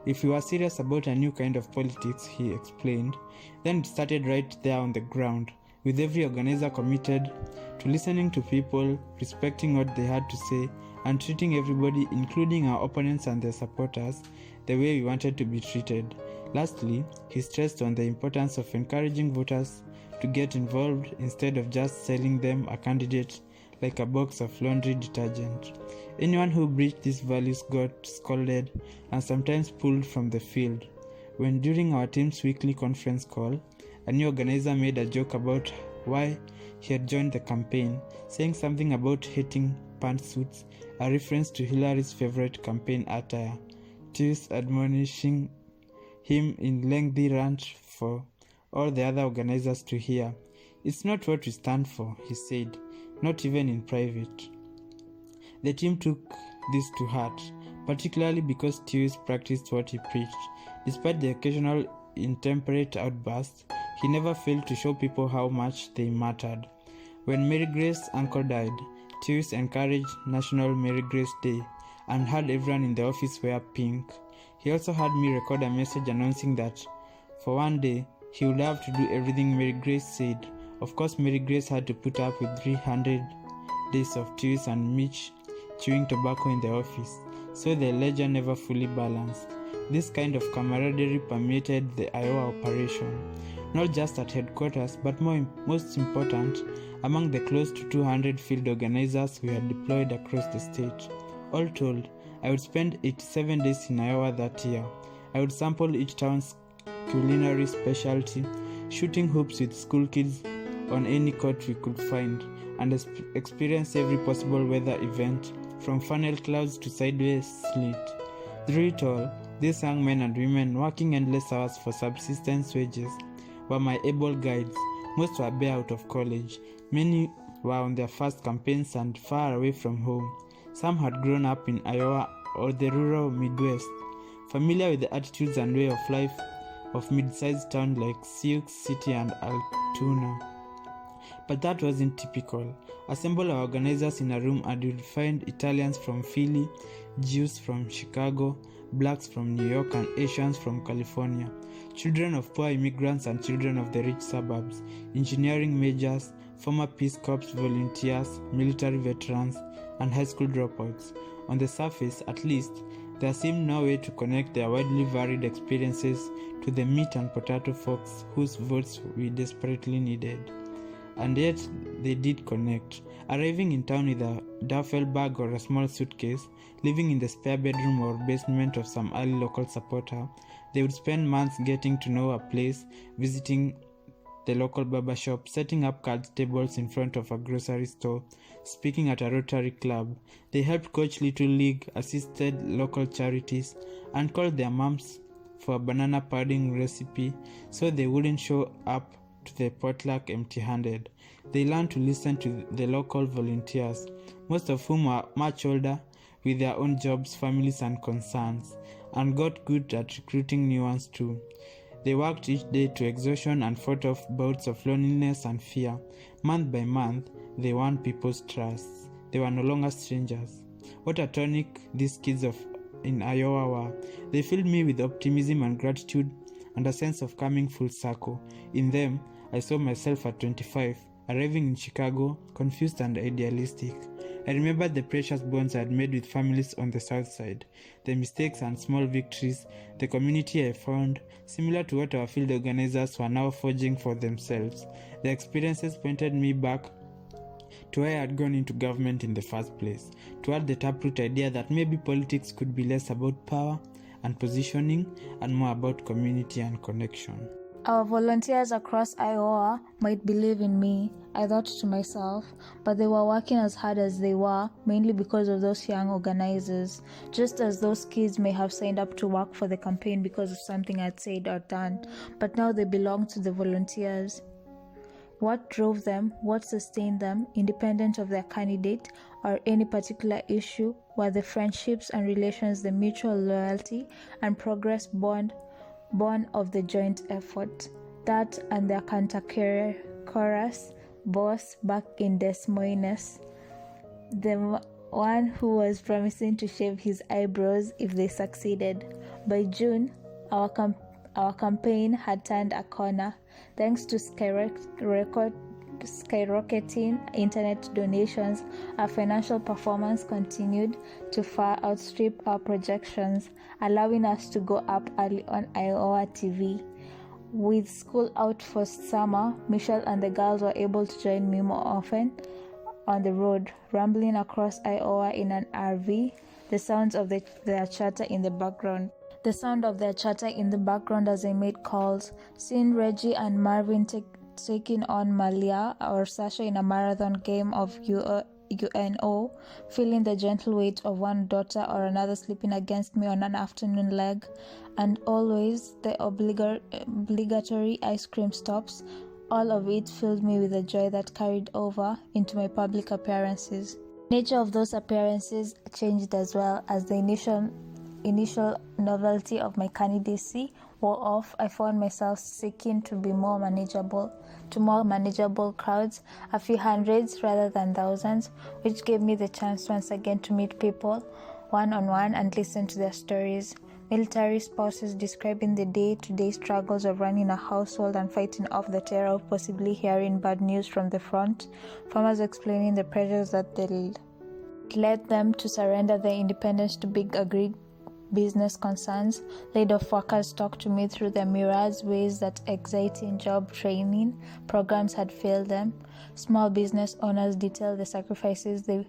If we were serious about a new kind of politics, he explained, then it started right there on the ground, with every organizer committed to listening to people, respecting what they had to say, and treating everybody, including our opponents and their supporters, the way we wanted to be treated. Lastly, he stressed on the importance of encouraging voters to get involved instead of just selling them a candidate like a box of laundry detergent. Anyone who breached these values got scolded and sometimes pulled from the field. When during our team's weekly conference call, a new organizer made a joke about why he had joined the campaign, saying something about hating pantsuits, a reference to Hillary's favorite campaign attire, Tews admonishing him in lengthy rant for all the other organizers to hear. It's not what we stand for, he said, not even in private. The team took this to heart, particularly because Tews practiced what he preached. Despite the occasional intemperate outbursts, he never failed to show people how much they mattered. When Mary Grace's uncle died, Tews encouraged National Mary Grace Day and had everyone in the office wear pink. He also had me record a message announcing that for one day, he would have to do everything Mary Grace said. Of course, Mary Grace had to put up with 300 days of Tews and Mitch chewing tobacco in the office, so the ledger never fully balanced. This kind of camaraderie permeated the Iowa operation, not just at headquarters, but most important, among the close to 200 field organizers we had deployed across the state. All told, I would spend 87 days in Iowa that year. I would sample each town's culinary specialty, shooting hoops with school kids on any court we could find, and experience every possible weather event, from funnel clouds to sideways sleet. Through it all, these young men and women working endless hours for subsistence wages were my able guides. Most were bare out of college. Many were on their first campaigns and far away from home. Some had grown up in Iowa or the rural Midwest, familiar with the attitudes and way of life of mid-sized towns like Sioux City and Altoona. But that wasn't typical. Assemble our organizers in a room and you'll find Italians from Philly, Jews from Chicago, blacks from New York, and Asians from California, children of poor immigrants and children of the rich suburbs, engineering majors, former Peace Corps volunteers, military veterans, and high school dropouts. On the surface, at least, there seemed no way to connect their widely varied experiences to the meat and potato folks whose votes we desperately needed. And yet, they did connect. Arriving in town with a duffel bag or a small suitcase, living in the spare bedroom or basement of some early local supporter, they would spend months getting to know a place, visiting the local barber shop, setting up card tables in front of a grocery store, speaking at a Rotary club. They helped coach Little League, assisted local charities, and called their moms for a banana pudding recipe so they wouldn't show up to the potluck empty-handed. They learned to listen to the local volunteers, most of whom were much older, with their own jobs, families, and concerns, and got good at recruiting new ones too. They worked each day to exhaustion and fought off bouts of loneliness and fear. Month by month, they won people's trust. They were no longer strangers. What a tonic these kids in Iowa were. They filled me with optimism and gratitude and a sense of coming full circle. In them, I saw myself at 25, arriving in Chicago, confused and idealistic. I remembered the precious bonds I had made with families on the south side, the mistakes and small victories, the community I found, similar to what our field organizers were now forging for themselves. The experiences pointed me back to why I had gone into government in the first place, toward the taproot idea that maybe politics could be less about power and positioning and more about community and connection. Our volunteers across Iowa might believe in me, I thought to myself, but they were working as hard as they were, mainly because of those young organizers, just as those kids may have signed up to work for the campaign because of something I'd said or done, but now they belong to the volunteers. What drove them, what sustained them, independent of their candidate or any particular issue, were the friendships and relations, the mutual loyalty and progress born of the joint effort. That and their chorus boss back in Des Moines, the one who was promising to shave his eyebrows if they succeeded. By June, our campaign had turned a corner. Thanks to skyrocketing internet donations, our financial performance continued to far outstrip our projections, allowing us to go up early on Iowa TV. With school out for summer, Michelle and the girls were able to join me more often on the road, rambling across Iowa in an RV, the sounds of their chatter in the background. The sound of their chatter in the background as I made calls, seeing Reggie and Marvin taking on Malia or Sasha in a marathon game of UNO, feeling the gentle weight of one daughter or another sleeping against me on an afternoon leg, and always the obligatory ice cream stops. All of it filled me with a joy that carried over into my public appearances. The nature of those appearances changed as well as the initial novelty of my candidacy wore off. I found myself seeking to more manageable crowds, a few hundreds rather than thousands, which gave me the chance once again to meet people one-on-one and listen to their stories. Military spouses describing the day-to-day struggles of running a household and fighting off the terror of possibly hearing bad news from the front. Farmers explaining the pressures that led them to surrender their independence to big business concerns. Laid-off workers talked to me through the myriad ways that exciting job training programs had failed them. Small business owners detailed the sacrifices they'd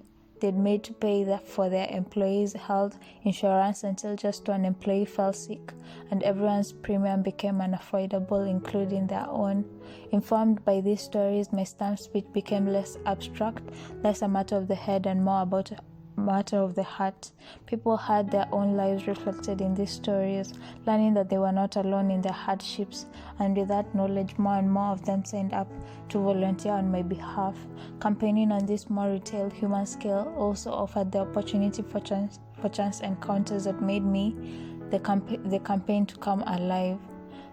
made to pay for their employees' health insurance until just one employee fell sick, and everyone's premium became unaffordable, including their own. Informed by these stories, my stamp speech became less abstract, less a matter of the head, and more about matter of the heart. People had their own lives reflected in these stories, learning that they were not alone in their hardships, and with that knowledge, more and more of them signed up to volunteer on my behalf. Campaigning on this more retail human scale also offered the opportunity for chance encounters that made the campaign to come alive.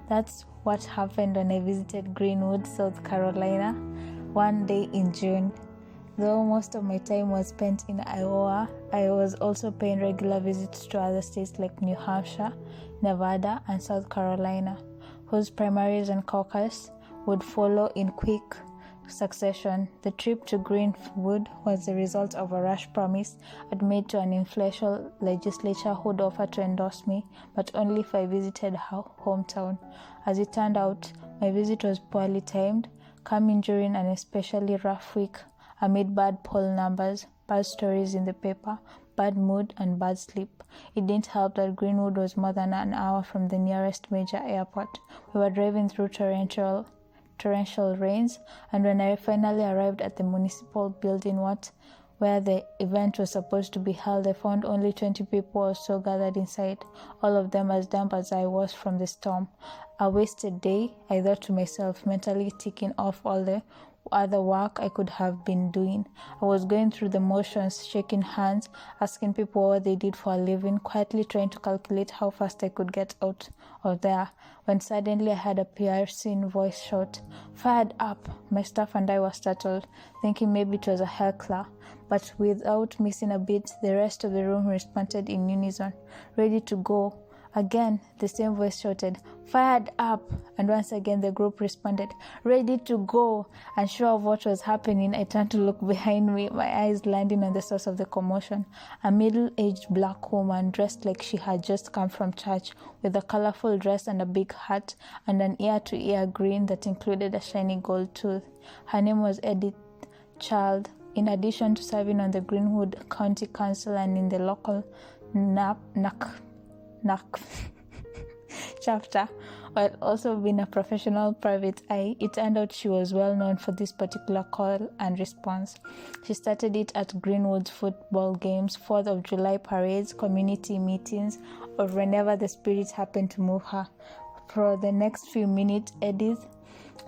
That's what happened when I visited Greenwood, South Carolina, one day in June. Though most of my time was spent in Iowa, I was also paying regular visits to other states like New Hampshire, Nevada, and South Carolina, whose primaries and caucus would follow in quick succession. The trip to Greenwood was the result of a rash promise I'd made to an influential legislator who'd offered to endorse me, but only if I visited her hometown. As it turned out, my visit was poorly timed, coming during an especially rough week amid bad poll numbers, bad stories in the paper, bad mood, and bad sleep. It didn't help that Greenwood was more than an hour from the nearest major airport. We were driving through torrential rains, and when I finally arrived at the municipal building where the event was supposed to be held, I found only 20 people or so gathered inside, all of them as damp as I was from the storm. A wasted day, I thought to myself, mentally ticking off all the other work I could have been doing. I was going through the motions, shaking hands, asking people what they did for a living, quietly trying to calculate how fast I could get out of there, when suddenly I heard a piercing voice shout, "Fired up!" My staff and I were startled, thinking maybe it was a heckler, but without missing a beat, the rest of the room responded in unison, "Ready to go." Again, the same voice shouted, "Fired up!" And once again the group responded, "Ready to go." And sure of what was happening, I turned to look behind me, my eyes landing on the source of the commotion, a middle-aged black woman dressed like she had just come from church, with a colorful dress and a big hat, and an ear-to-ear grin that included a shiny gold tooth. Her name was Edith Child. In addition to serving on the Greenwood County Council and in the local NAC chapter, while also being a professional private eye, it turned out she was well known for this particular call and response. She started it at Greenwood's football games, 4th of July parades, community meetings, or whenever the spirit happened to move her. For the next few minutes, Edith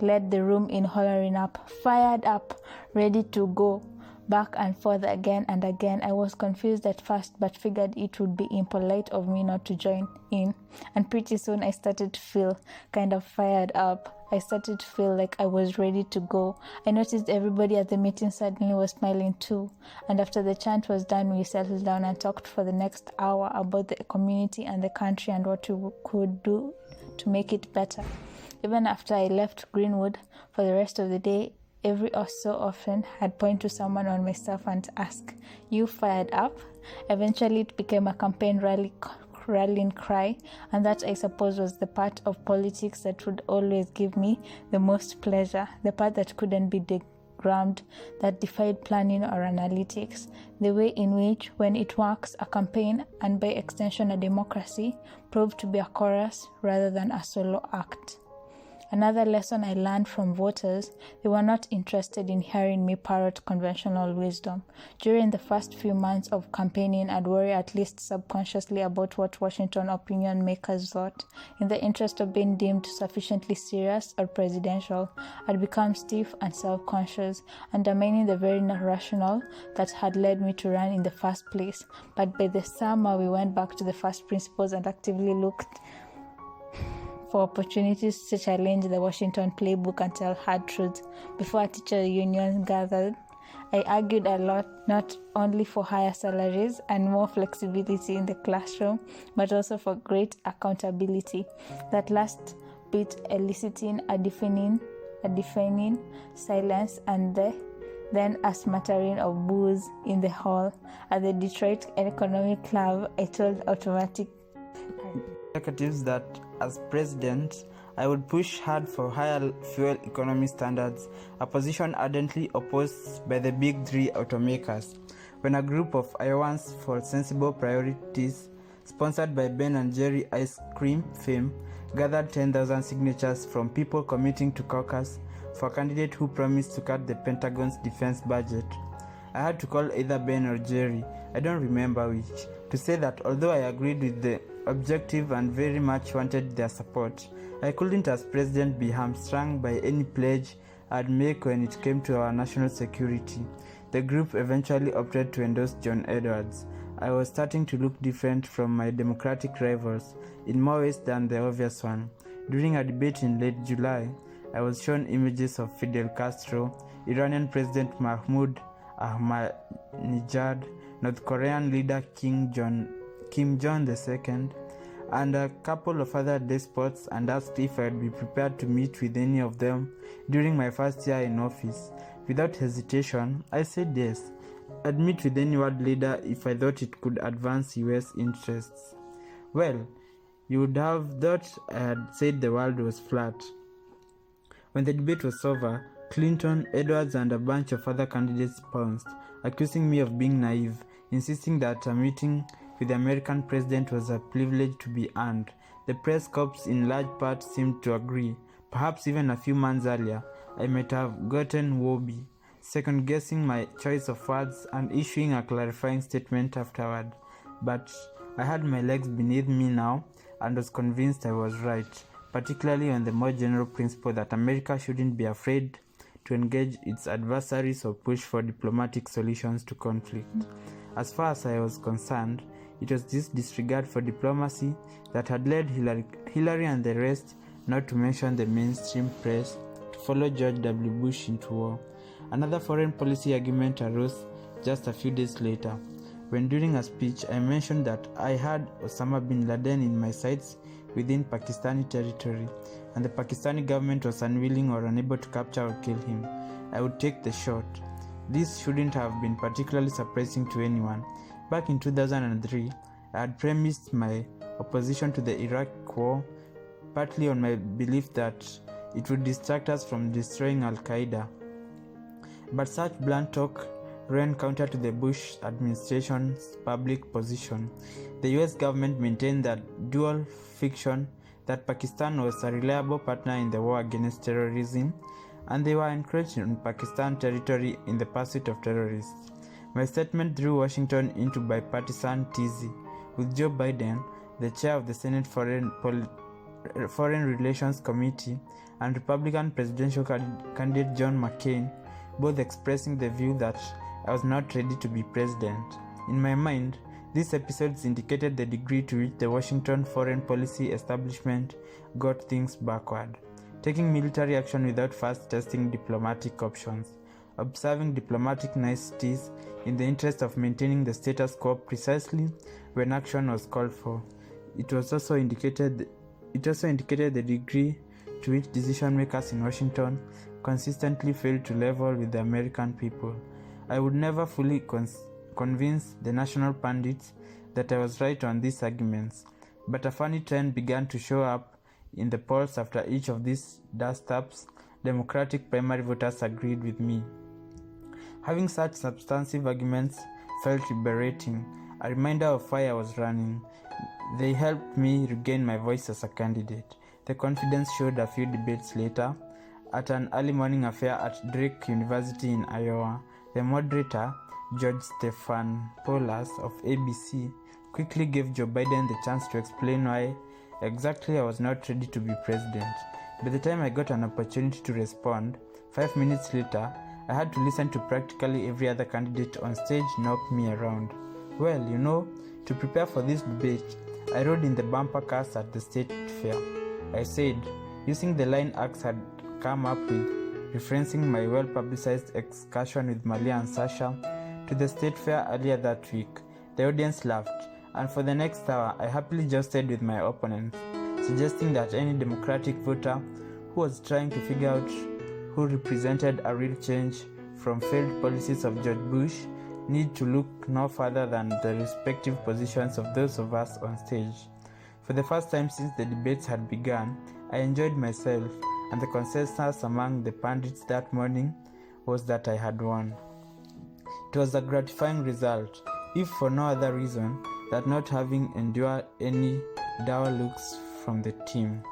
led the room in hollering up, "Fired up, ready to go." Back and forth again and again. I was confused at first, but figured it would be impolite of me not to join in. And pretty soon I started to feel kind of fired up. I started to feel like I was ready to go. I noticed everybody at the meeting suddenly was smiling too. And after the chant was done, we settled down and talked for the next hour about the community and the country and what we could do to make it better. Even after I left Greenwood for the rest of the day, every so often I'd point to someone on my staff and ask, "You fired up?" Eventually it became a campaign rallying cry, and that, I suppose, was the part of politics that would always give me the most pleasure, the part that couldn't be diagrammed, that defied planning or analytics, the way in which, when it works, a campaign, and by extension a democracy, proved to be a chorus rather than a solo act. Another lesson I learned from voters, they were not interested in hearing me parrot conventional wisdom. During the first few months of campaigning, I'd worry at least subconsciously about what Washington opinion makers thought. In the interest of being deemed sufficiently serious or presidential, I'd become stiff and self-conscious, undermining the very rationale that had led me to run in the first place. But by the summer, we went back to the first principles and actively looked for opportunities to challenge the Washington playbook and tell hard truths. Before a teacher union gathered, I argued a lot, not only for higher salaries and more flexibility in the classroom, but also for great accountability. That last bit eliciting a deafening silence and then a smattering of boos in the hall. At the Detroit Economic Club, I told automatic executives that as president, I would push hard for higher fuel economy standards, a position ardently opposed by the big three automakers. When a group of Iowans for Sensible Priorities, sponsored by Ben & Jerry ice cream fame, gathered 10,000 signatures from people committing to caucus for a candidate who promised to cut the Pentagon's defense budget, I had to call either Ben or Jerry, I don't remember which, to say that although I agreed with the objective and very much wanted their support, I couldn't as president be hamstrung by any pledge I'd make when it came to our national security. The group eventually opted to endorse John Edwards. I was starting to look different from my Democratic rivals in more ways than the obvious one. During a debate in late July, I was shown images of Fidel Castro, Iranian President Mahmoud Ahmadinejad, North Korean leader Kim Jong II, and a couple of other despots, and asked if I'd be prepared to meet with any of them during my first year in office. Without hesitation, I said yes. I'd meet with any world leader if I thought it could advance US interests. Well, you would have thought I had said the world was flat. When the debate was over, Clinton, Edwards, and a bunch of other candidates pounced, accusing me of being naive, insisting that a meeting with the American president was a privilege to be earned. The press corps in large part seemed to agree. Perhaps even a few months earlier, I might have gotten wobbly, second-guessing my choice of words and issuing a clarifying statement afterward. But I had my legs beneath me now and was convinced I was right, particularly on the more general principle that America shouldn't be afraid to engage its adversaries or push for diplomatic solutions to conflict. As far as I was concerned, it was this disregard for diplomacy that had led Hillary and the rest, not to mention the mainstream press, to follow George W. Bush into war. Another foreign policy argument arose just a few days later, when during a speech I mentioned that I had Osama bin Laden in my sights within Pakistani territory, and the Pakistani government was unwilling or unable to capture or kill him. I would take the shot. This shouldn't have been particularly surprising to anyone. Back in 2003, I had premised my opposition to the Iraq war partly on my belief that it would distract us from destroying Al-Qaeda. But such blunt talk ran counter to the Bush administration's public position. The US government maintained that dual fiction that Pakistan was a reliable partner in the war against terrorism, and they were encroaching on Pakistan territory in the pursuit of terrorists. My statement drew Washington into bipartisan tizzy, with Joe Biden, the chair of the Senate Foreign Relations Committee, and Republican presidential candidate John McCain both expressing the view that I was not ready to be president. In my mind, these episodes indicated the degree to which the Washington foreign policy establishment got things backward, taking military action without first testing diplomatic options, observing diplomatic niceties in the interest of maintaining the status quo precisely when action was called for. It also indicated the degree to which decision makers in Washington consistently failed to level with the American people. I would never fully convince the national pundits that I was right on these arguments, but a funny trend began to show up in the polls after each of these dust-ups. Democratic primary voters agreed with me. Having such substantive arguments felt liberating, a reminder of why I was running. They helped me regain my voice as a candidate. The confidence showed a few debates later. At an early morning affair at Drake University in Iowa, the moderator, George Stephanopoulos of ABC, quickly gave Joe Biden the chance to explain why exactly I was not ready to be president. By the time I got an opportunity to respond, 5 minutes later, I had to listen to practically every other candidate on stage knock me around. Well, to prepare for this debate, I rode in the bumper cars at the state fair. I said, using the line Axe had come up with, referencing my well-publicized excursion with Malia and Sasha to the state fair earlier that week. The audience laughed, and for the next hour, I happily jousted with my opponents, suggesting that any Democratic voter who was trying to figure out who represented a real change from failed policies of George Bush need to look no further than the respective positions of those of us on stage. For the first time since the debates had begun, I enjoyed myself, and the consensus among the pundits that morning was that I had won. It was a gratifying result, if for no other reason than not having endured any dour looks from the team.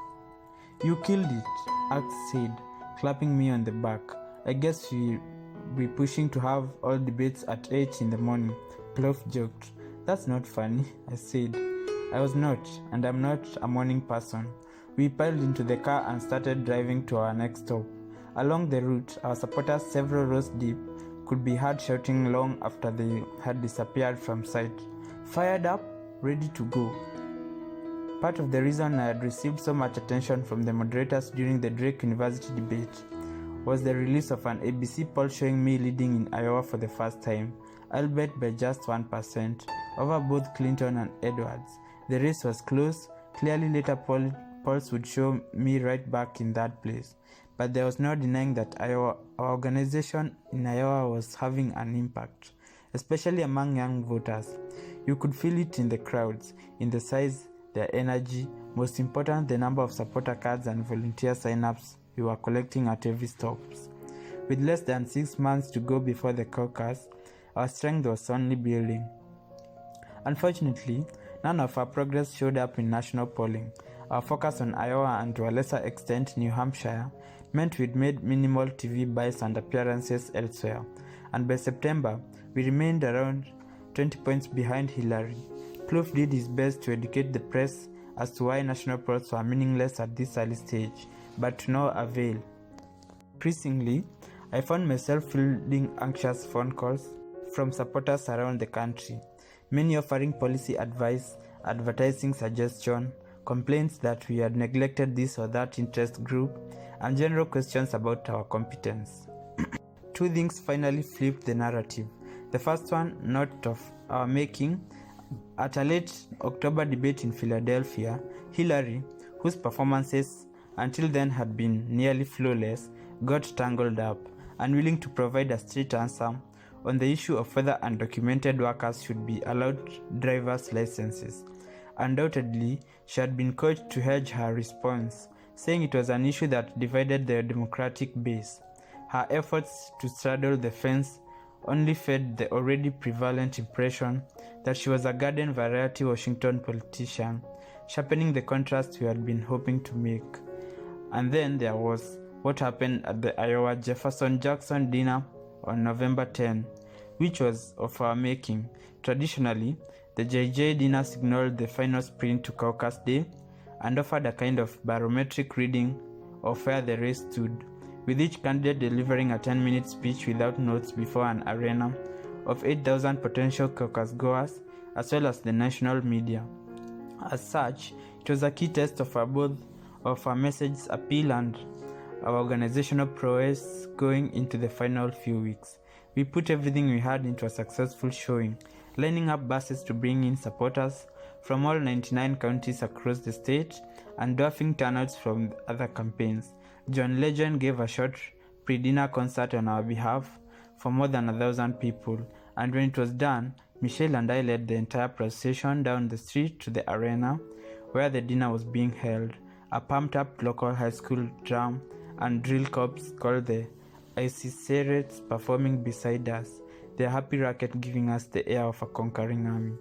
"You killed it," Axe said, clapping me on the back. "I guess we be pushing to have all debates at 8 in the morning. Plouf joked. That's not funny, I said. I was not, and I'm not a morning person. We piled into the car and started driving to our next stop. Along the route, our supporters, several rows deep, could be heard shouting long after they had disappeared from sight. Fired up, ready to go. Part of the reason I had received so much attention from the moderators during the Drake University debate was the release of an ABC poll showing me leading in Iowa for the first time, albeit by just 1%, over both Clinton and Edwards. The race was close. Clearly later polls would show me right back in that place. But there was no denying that our organization in Iowa was having an impact, especially among young voters. You could feel it in the crowds, in the size, their energy, most important, the number of supporter cards and volunteer sign-ups we were collecting at every stop. With less than 6 months to go before the caucus, our strength was only building. Unfortunately, none of our progress showed up in national polling. Our focus on Iowa and to a lesser extent New Hampshire meant we'd made minimal TV buys and appearances elsewhere, and by September, we remained around 20 points behind Hillary. Plouf did his best to educate the press as to why national polls were meaningless at this early stage, but to no avail. Increasingly, I found myself fielding anxious phone calls from supporters around the country, many offering policy advice, advertising suggestions, complaints that we had neglected this or that interest group, and general questions about our competence. Two things finally flipped the narrative. The first one, not of our making. At a late October debate in Philadelphia, Hillary, whose performances until then had been nearly flawless, got tangled up, unwilling to provide a straight answer on the issue of whether undocumented workers should be allowed driver's licenses. Undoubtedly, she had been coached to hedge her response, saying it was an issue that divided the Democratic base. Her efforts to straddle the fence only fed the already prevalent impression that she was a garden variety Washington politician, sharpening the contrast we had been hoping to make. And then there was what happened at the Iowa Jefferson-Jackson dinner on November 10, which was of our making. Traditionally, the JJ dinner signaled the final sprint to caucus day and offered a kind of barometric reading of where the race stood, with each candidate delivering a 10-minute speech without notes before an arena of 8,000 potential caucus goers, as well as the national media. As such, it was a key test of both of our message's appeal and our organizational prowess going into the final few weeks. We put everything we had into a successful showing, lining up buses to bring in supporters from all 99 counties across the state and dwarfing turnouts from other campaigns. John Legend gave a short pre-dinner concert on our behalf for more than 1,000 people, and when it was done, Michelle and I led the entire procession down the street to the arena where the dinner was being held. A pumped-up local high school drum and drill corps called the Icerates performing beside us, their happy racket giving us the air of a conquering army.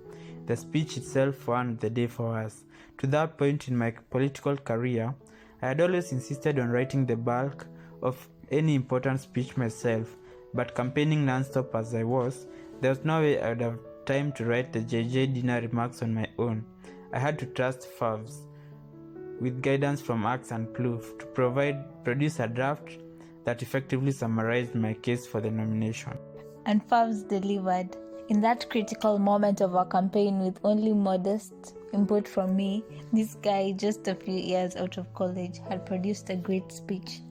The speech itself won the day for us. To that point in my political career, I had always insisted on writing the bulk of any important speech myself, but campaigning non-stop as I was, there was no way I would have time to write the JJ dinner remarks on my own. I had to trust Favs, with guidance from Axe and Plouf, to produce a draft that effectively summarized my case for the nomination. And Favs delivered. In that critical moment of our campaign, with only modest input from me, this guy, just a few years out of college, had produced a great speech.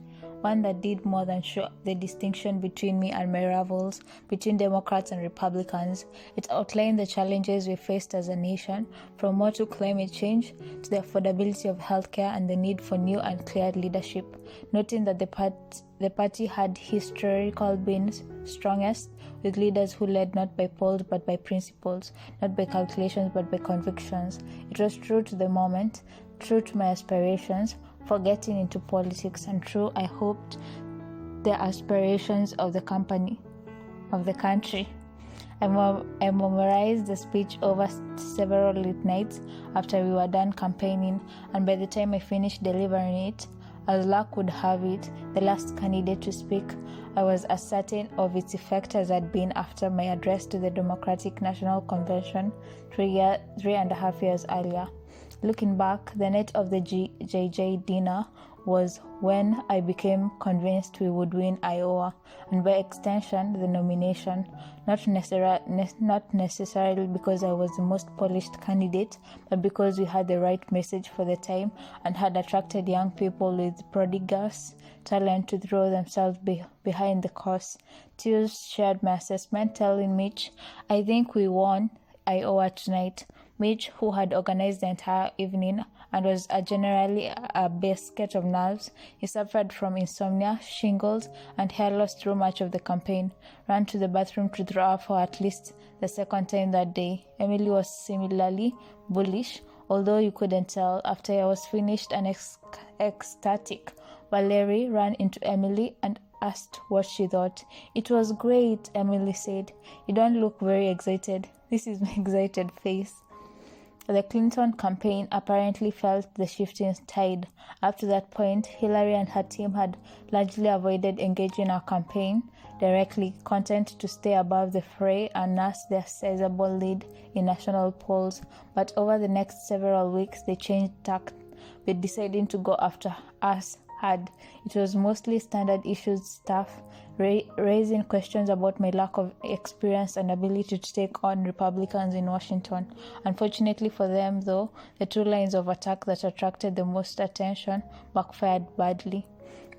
One that did more than show the distinction between me and my rivals, between Democrats and Republicans. It outlined the challenges we faced as a nation, from war to climate change, to the affordability of healthcare and the need for new and clear leadership, noting that the party had historically been strongest, with leaders who led not by polls but by principles, not by calculations but by convictions. It was true to the moment, true to my aspirations for getting into politics, and true, I hoped, the aspirations of the country. I memorized the speech over several late nights after we were done campaigning, and by the time I finished delivering it, As luck would have it, the last candidate to speak, I was as certain of its effect as I'd been after my address to the Democratic National Convention 3.5 years earlier. Looking back, the night of the JJ dinner was when I became convinced we would win Iowa, and by extension, the nomination, not necessarily because I was the most polished candidate, but because we had the right message for the time and had attracted young people with prodigious talent to throw themselves behind the cause. Tears shared my assessment, telling Mitch, "I think we won Iowa tonight." Mitch, who had organized the entire evening and was generally a basket of nerves, he suffered from insomnia, shingles, and hair loss through much of the campaign, ran to the bathroom to throw up for at least the second time that day. Emily was similarly bullish, although you couldn't tell. After I was finished and ecstatic, Valerie ran into Emily and asked what she thought. "It was great," Emily said. "You don't look very excited." This is my excited face. The Clinton campaign apparently felt the shifting tide. Up to that point, Hillary and her team had largely avoided engaging our campaign directly, content to stay above the fray and nurse their sizable lead in national polls. But over the next several weeks, they changed tack, with deciding to go after us hard. It was mostly standard issues stuff, raising questions about my lack of experience and ability to take on Republicans in Washington. Unfortunately for them, though, the two lines of attack that attracted the most attention backfired badly.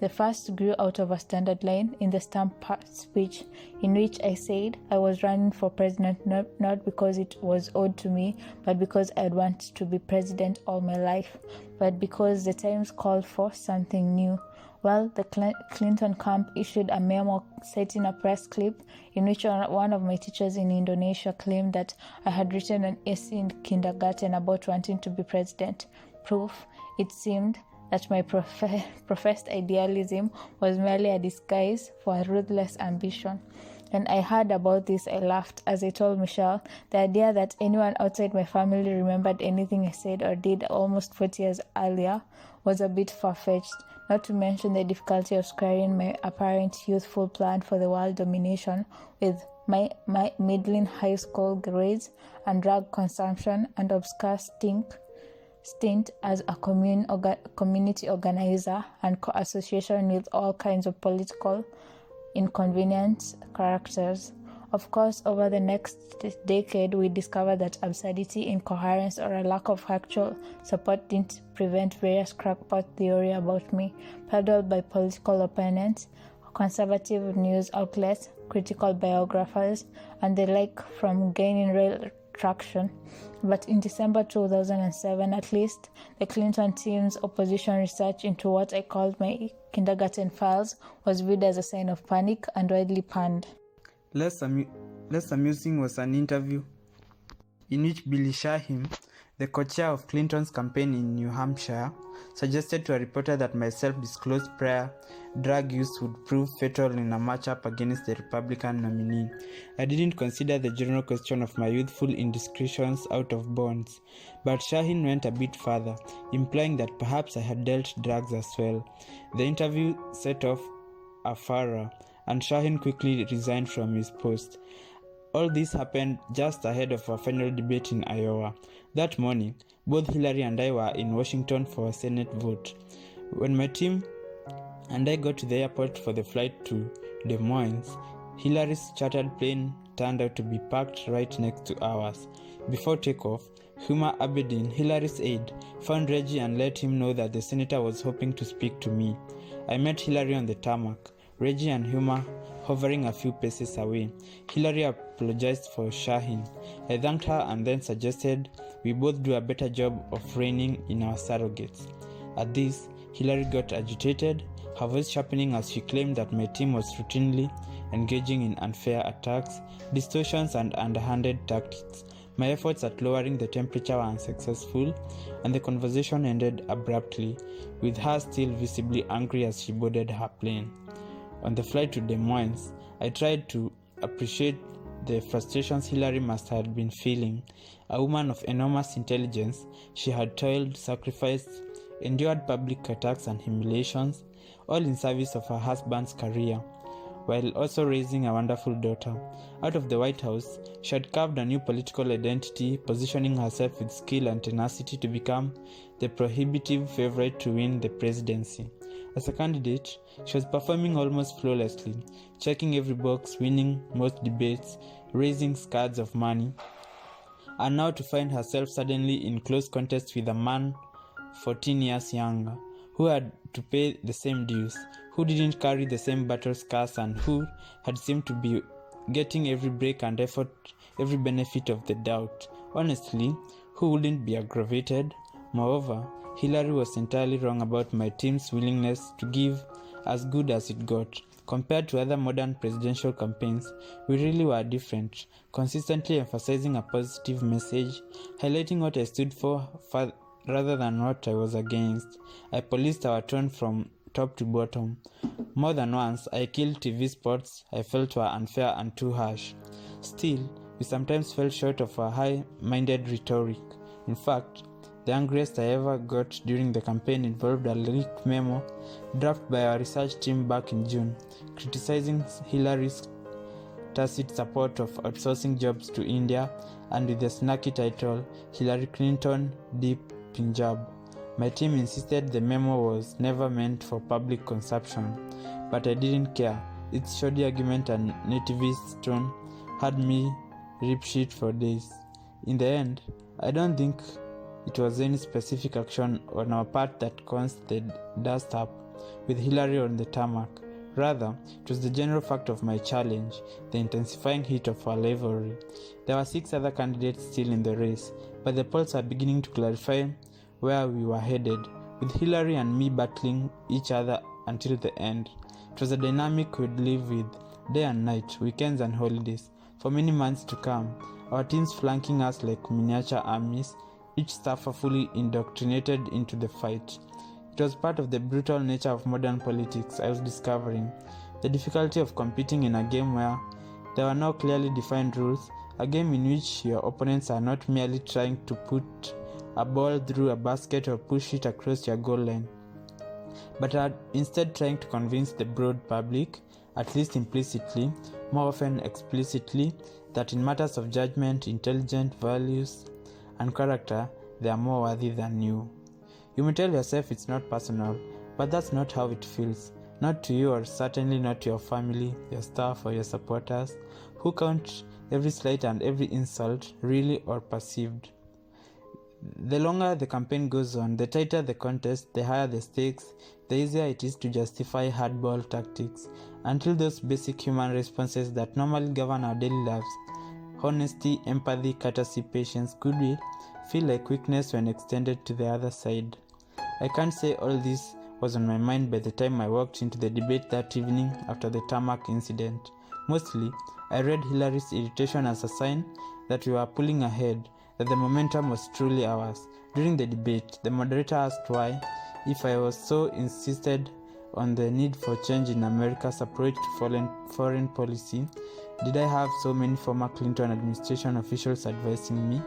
The first grew out of a standard line in the stump speech, in which I said I was running for president not because it was owed to me, but because I'd wanted to be president all my life, but because the times called for something new. Well, the Clinton camp issued a memo citing a press clip in which one of my teachers in Indonesia claimed that I had written an essay in kindergarten about wanting to be president. Proof, it seemed, that my professed idealism was merely a disguise for a ruthless ambition. When I heard about this, I laughed. As I told Michelle, the idea that anyone outside my family remembered anything I said or did almost 40 years earlier was a bit far-fetched, not to mention the difficulty of squaring my apparent youthful plan for the world domination with my middling high school grades and drug consumption and obscure stint as a community organizer and co-association with all kinds of political inconvenient characters. Of course, over the next decade, we discovered that absurdity, incoherence, or a lack of actual support didn't prevent various crackpot theory about me, peddled by political opponents, conservative news outlets, critical biographers, and the like from gaining real traction. But in December 2007, at least, the Clinton team's opposition research into what I called my kindergarten files was viewed as a sign of panic and widely panned. Less amusing was an interview in which Billy Shaheen, the co-chair of Clinton's campaign in New Hampshire, suggested to a reporter that my self-disclosed prior drug use would prove fatal in a matchup against the Republican nominee. I didn't consider the general question of my youthful indiscretions out of bounds, but Shaheen went a bit further, implying that perhaps I had dealt drugs as well. The interview set off a furor, and Shaheen quickly resigned from his post. All this happened just ahead of our final debate in Iowa. That morning, both Hillary and I were in Washington for a Senate vote. When my team and I got to the airport for the flight to Des Moines, Hillary's chartered plane turned out to be parked right next to ours. Before takeoff, Huma Abedin, Hillary's aide, found Reggie and let him know that the senator was hoping to speak to me. I met Hillary on the tarmac, Reggie and Huma hovering a few paces away. Hillary apologized for Shaheen. I thanked her and then suggested we both do a better job of reining in our surrogates. At this, Hillary got agitated, her voice sharpening as she claimed that my team was routinely engaging in unfair attacks, distortions, and underhanded tactics. My efforts at lowering the temperature were unsuccessful, and the conversation ended abruptly, with her still visibly angry as she boarded her plane. On the flight to Des Moines, I tried to appreciate the frustrations Hillary must have been feeling. A woman of enormous intelligence, she had toiled, sacrificed, endured public attacks and humiliations, all in service of her husband's career, while also raising a wonderful daughter. Out of the White House, she had carved a new political identity, positioning herself with skill and tenacity to become the prohibitive favorite to win the presidency. As a candidate, she was performing almost flawlessly, checking every box, winning most debates, raising scads of money, and now to find herself suddenly in close contest with a man 14 years younger, who had to pay the same dues, who didn't carry the same battle scars, and who had seemed to be getting every break and effort, every benefit of the doubt. Honestly, who wouldn't be aggravated? Moreover, Hillary was entirely wrong about my team's willingness to give as good as it got. Compared to other modern presidential campaigns, we really were different, consistently emphasizing a positive message, highlighting what I stood for rather than what I was against. I policed our tone from top to bottom. More than once, I killed TV spots I felt were unfair and too harsh. Still, we sometimes fell short of a high-minded rhetoric. In fact, the angriest I ever got during the campaign involved a leaked memo drafted by our research team back in June, criticizing Hillary's tacit support of outsourcing jobs to India and with the snarky title, Hillary Clinton Deep Punjab. My team insisted the memo was never meant for public consumption, but I didn't care. Its shoddy argument and nativist tone had me rip shit for days. In the end, I don't think it was any specific action on our part that caused the dust up with Hillary on the tarmac. Rather, it was the general fact of my challenge, the intensifying heat of our rivalry. There were 6 other candidates still in the race, but the polls are beginning to clarify where we were headed, with Hillary and me battling each other until the end. It was a dynamic we'd live with, day and night, weekends and holidays, for many months to come, our teams flanking us like miniature armies, each staffer fully indoctrinated into the fight. It was part of the brutal nature of modern politics I was discovering, the difficulty of competing in a game where there were no clearly defined rules, a game in which your opponents are not merely trying to put a ball through a basket or push it across your goal line, but are instead trying to convince the broad public, at least implicitly, more often explicitly, that in matters of judgment, intelligence, values, and character, they are more worthy than you. You may tell yourself it's not personal, but that's not how it feels. Not to you, or certainly not to your family, your staff, or your supporters, who count every slight and every insult, really or perceived. The longer the campaign goes on, the tighter the contest, the higher the stakes, the easier it is to justify hardball tactics, until those basic human responses that normally govern our daily lives, honesty, empathy, courtesy, patience, goodwill, feel like weakness when extended to the other side. I can't say all this was on my mind by the time I walked into the debate that evening after the tarmac incident. Mostly, I read Hillary's irritation as a sign that we were pulling ahead, that the momentum was truly ours. During the debate, the moderator asked why, if I was so insisted on the need for change in America's approach to foreign policy, did I have so many former Clinton administration officials advising me?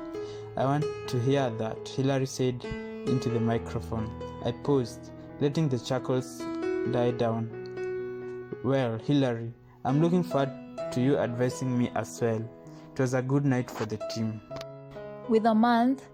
I want to hear that, Hillary said into the microphone. I paused, letting the chuckles die down. Well, Hillary, I'm looking forward to you advising me as well. It was a good night for the team. With a month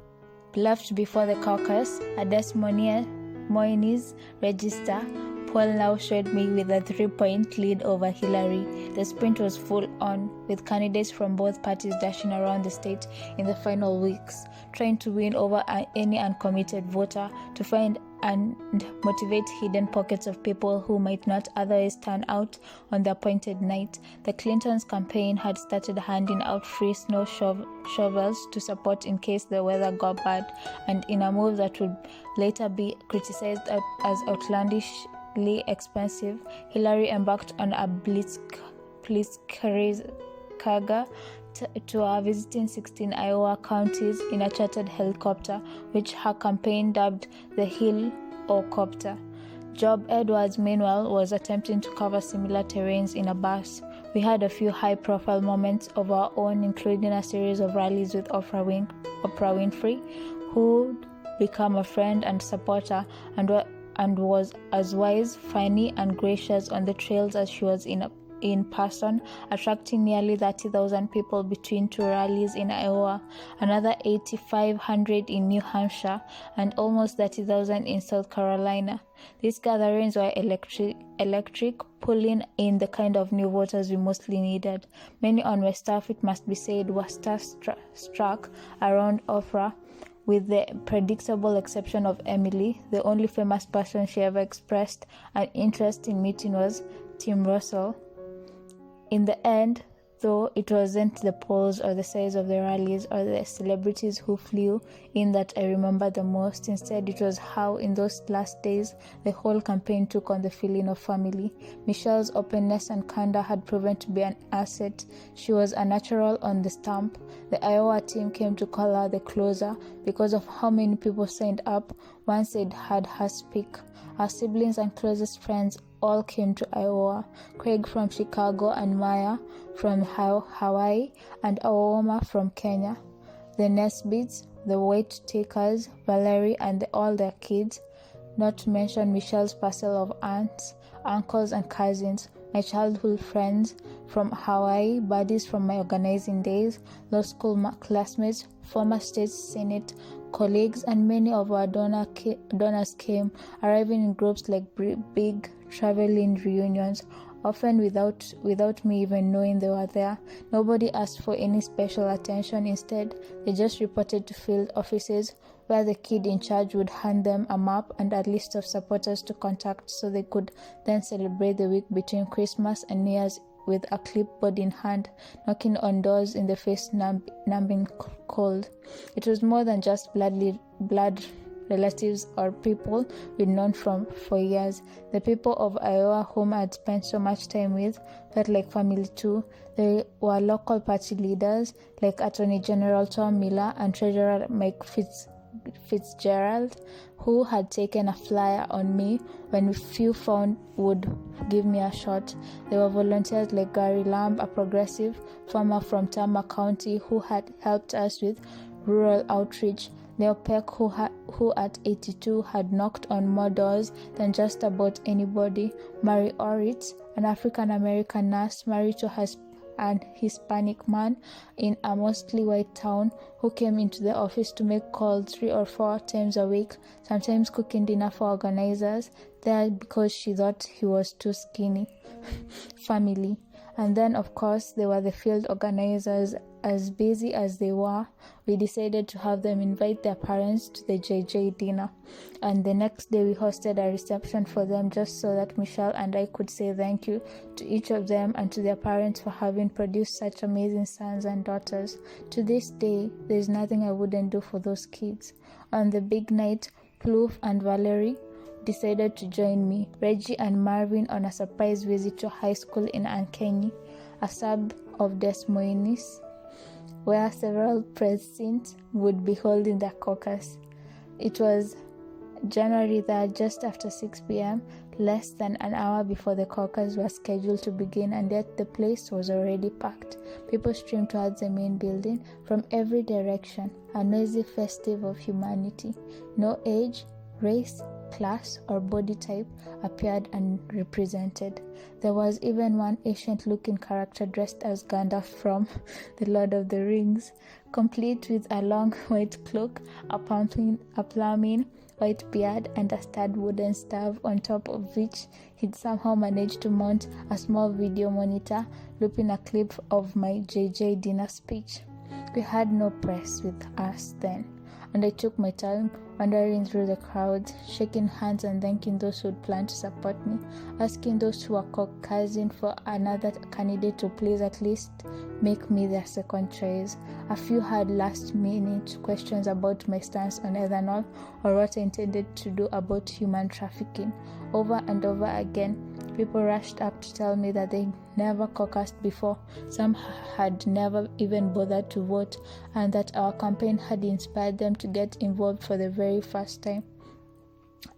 left before the caucus, a Des Moines register poll now showed me with a 3-point lead over Hillary. The sprint was full on, with candidates from both parties dashing around the state in the final weeks, trying to win over any uncommitted voter, to find and motivate hidden pockets of people who might not otherwise turn out on the appointed night. The Clintons' campaign had started handing out free snow shovels to support in case the weather got bad, and in a move that would later be criticized as outlandishly expensive, Hillary embarked on a blitzkrieg to our visiting 16 Iowa counties in a chartered helicopter, which her campaign dubbed the Hill-O-Copter. Job Edwards, meanwhile, was attempting to cover similar terrains in a bus. We had a few high-profile moments of our own, including a series of rallies with Oprah Winfrey, who'd become a friend and supporter, and was as wise, funny, and gracious on the trails as she was in person, attracting nearly 30,000 people between two rallies in Iowa, another 8,500 in New Hampshire, and almost 30,000 in South Carolina. These gatherings were electric, pulling in the kind of new voters we mostly needed. Many on my staff, it must be said, were starstruck around Oprah, with the predictable exception of Emily. The only famous person she ever expressed an interest in meeting was Tim Russell. In the end, though, it wasn't the polls or the size of the rallies or the celebrities who flew in that I remember the most. Instead, it was how in those last days the whole campaign took on the feeling of family. Michelle's openness and candor had proven to be an asset. She was a natural on the stump. The Iowa team came to call her the closer because of how many people signed up once they'd had her speak. Our siblings and closest friends all came to Iowa. Craig from Chicago and Maya from Hawaii and Aoma from Kenya. The Nesbits, the Wait Takers, Valerie and all their kids, not to mention Michelle's parcel of aunts, uncles and cousins, my childhood friends from Hawaii, buddies from my organizing days, law school classmates, former state senate colleagues, and many of our donors came, arriving in groups like big traveling reunions, often without me even knowing they were there. Nobody asked for any special attention. Instead, they just reported to field offices where the kid in charge would hand them a map and a list of supporters to contact so they could then celebrate the week between Christmas and New Year's with a clipboard in hand, knocking on doors in the face numbing cold. It was more than just blood relatives or people we'd known for years. The people of Iowa whom I'd spent so much time with felt like family too. They were local party leaders like Attorney General Tom Miller and Treasurer Mike Fitzgerald, who had taken a flyer on me when few found would give me a shot. There were volunteers like Gary Lamb, a progressive farmer from Tama County who had helped us with rural outreach. Leo Peck, who at 82 had knocked on more doors than just about anybody. Mary Oritz, an African-American nurse married to an Hispanic man in a mostly white town, who came into the office to make calls 3 or 4 times a week, sometimes cooking dinner for organizers there because she thought he was too skinny. Family. And then, of course, there were the field organizers. As busy as they were, we decided to have them invite their parents to the JJ dinner. And the next day we hosted a reception for them just so that Michelle and I could say thank you to each of them and to their parents for having produced such amazing sons and daughters. To this day, there's nothing I wouldn't do for those kids. On the big night, Plouffe and Valerie decided to join me, Reggie and Marvin, on a surprise visit to high school in Ankeny, a suburb of Des Moines, where several presidents would be holding their caucus. It was January 3rd, just after 6 p.m., less than an hour before the caucus was scheduled to begin, and yet the place was already packed. People streamed towards the main building from every direction, a noisy festive of humanity. No age, race, class, or body type appeared unrepresented. There was even one ancient-looking character dressed as Gandalf from The Lord of the Rings, complete with a long white cloak, a plumbing white beard, and a stud wooden staff, on top of which he'd somehow managed to mount a small video monitor, looping a clip of my JJ dinner speech. We had no press with us then, and I took my time wandering through the crowd, shaking hands and thanking those who'd planned to support me, asking those who were caucusing for another candidate to please at least make me their second choice. A few had last-minute questions about my stance on ethanol or what I intended to do about human trafficking. Over and over again, people rushed up to tell me that they never caucused before, some had never even bothered to vote, and that our campaign had inspired them to get involved for the very first time.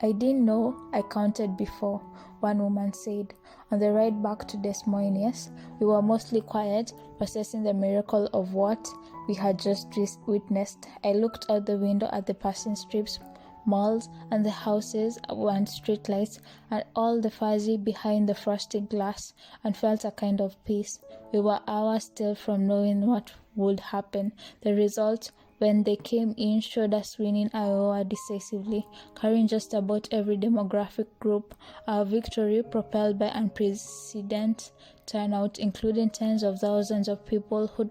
I didn't know I counted before, one woman said. On the ride back to Des Moines, we were mostly quiet, processing the miracle of what we had just witnessed. I looked out the window at the passing strips malls, and the houses and streetlights, and all the fuzzy behind the frosted glass, and felt a kind of peace. We were hours still from knowing what would happen. The result, when they came in, showed us winning Iowa decisively, carrying just about every demographic group. Our victory, propelled by unprecedented turnout, including tens of thousands of people who'd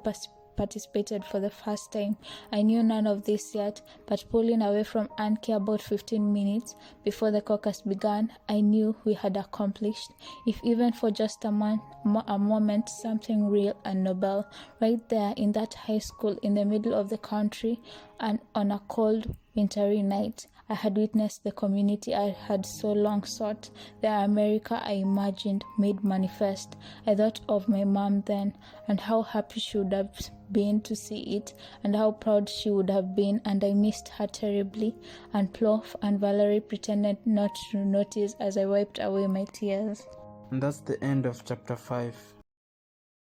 participated for the first time. I knew none of this yet, but pulling away from Anki about 15 minutes before the caucus began, I knew we had accomplished, if even for just a moment, something real and noble. Right there in that high school in the middle of the country, and on a cold, wintry night, I had witnessed the community I had so long sought, the America I imagined made manifest. I thought of my mom then, and how happy she would have been to see it, and how proud she would have been, and I missed her terribly. And Plof and Valerie pretended not to notice as I wiped away my tears. And that's the end of chapter 5.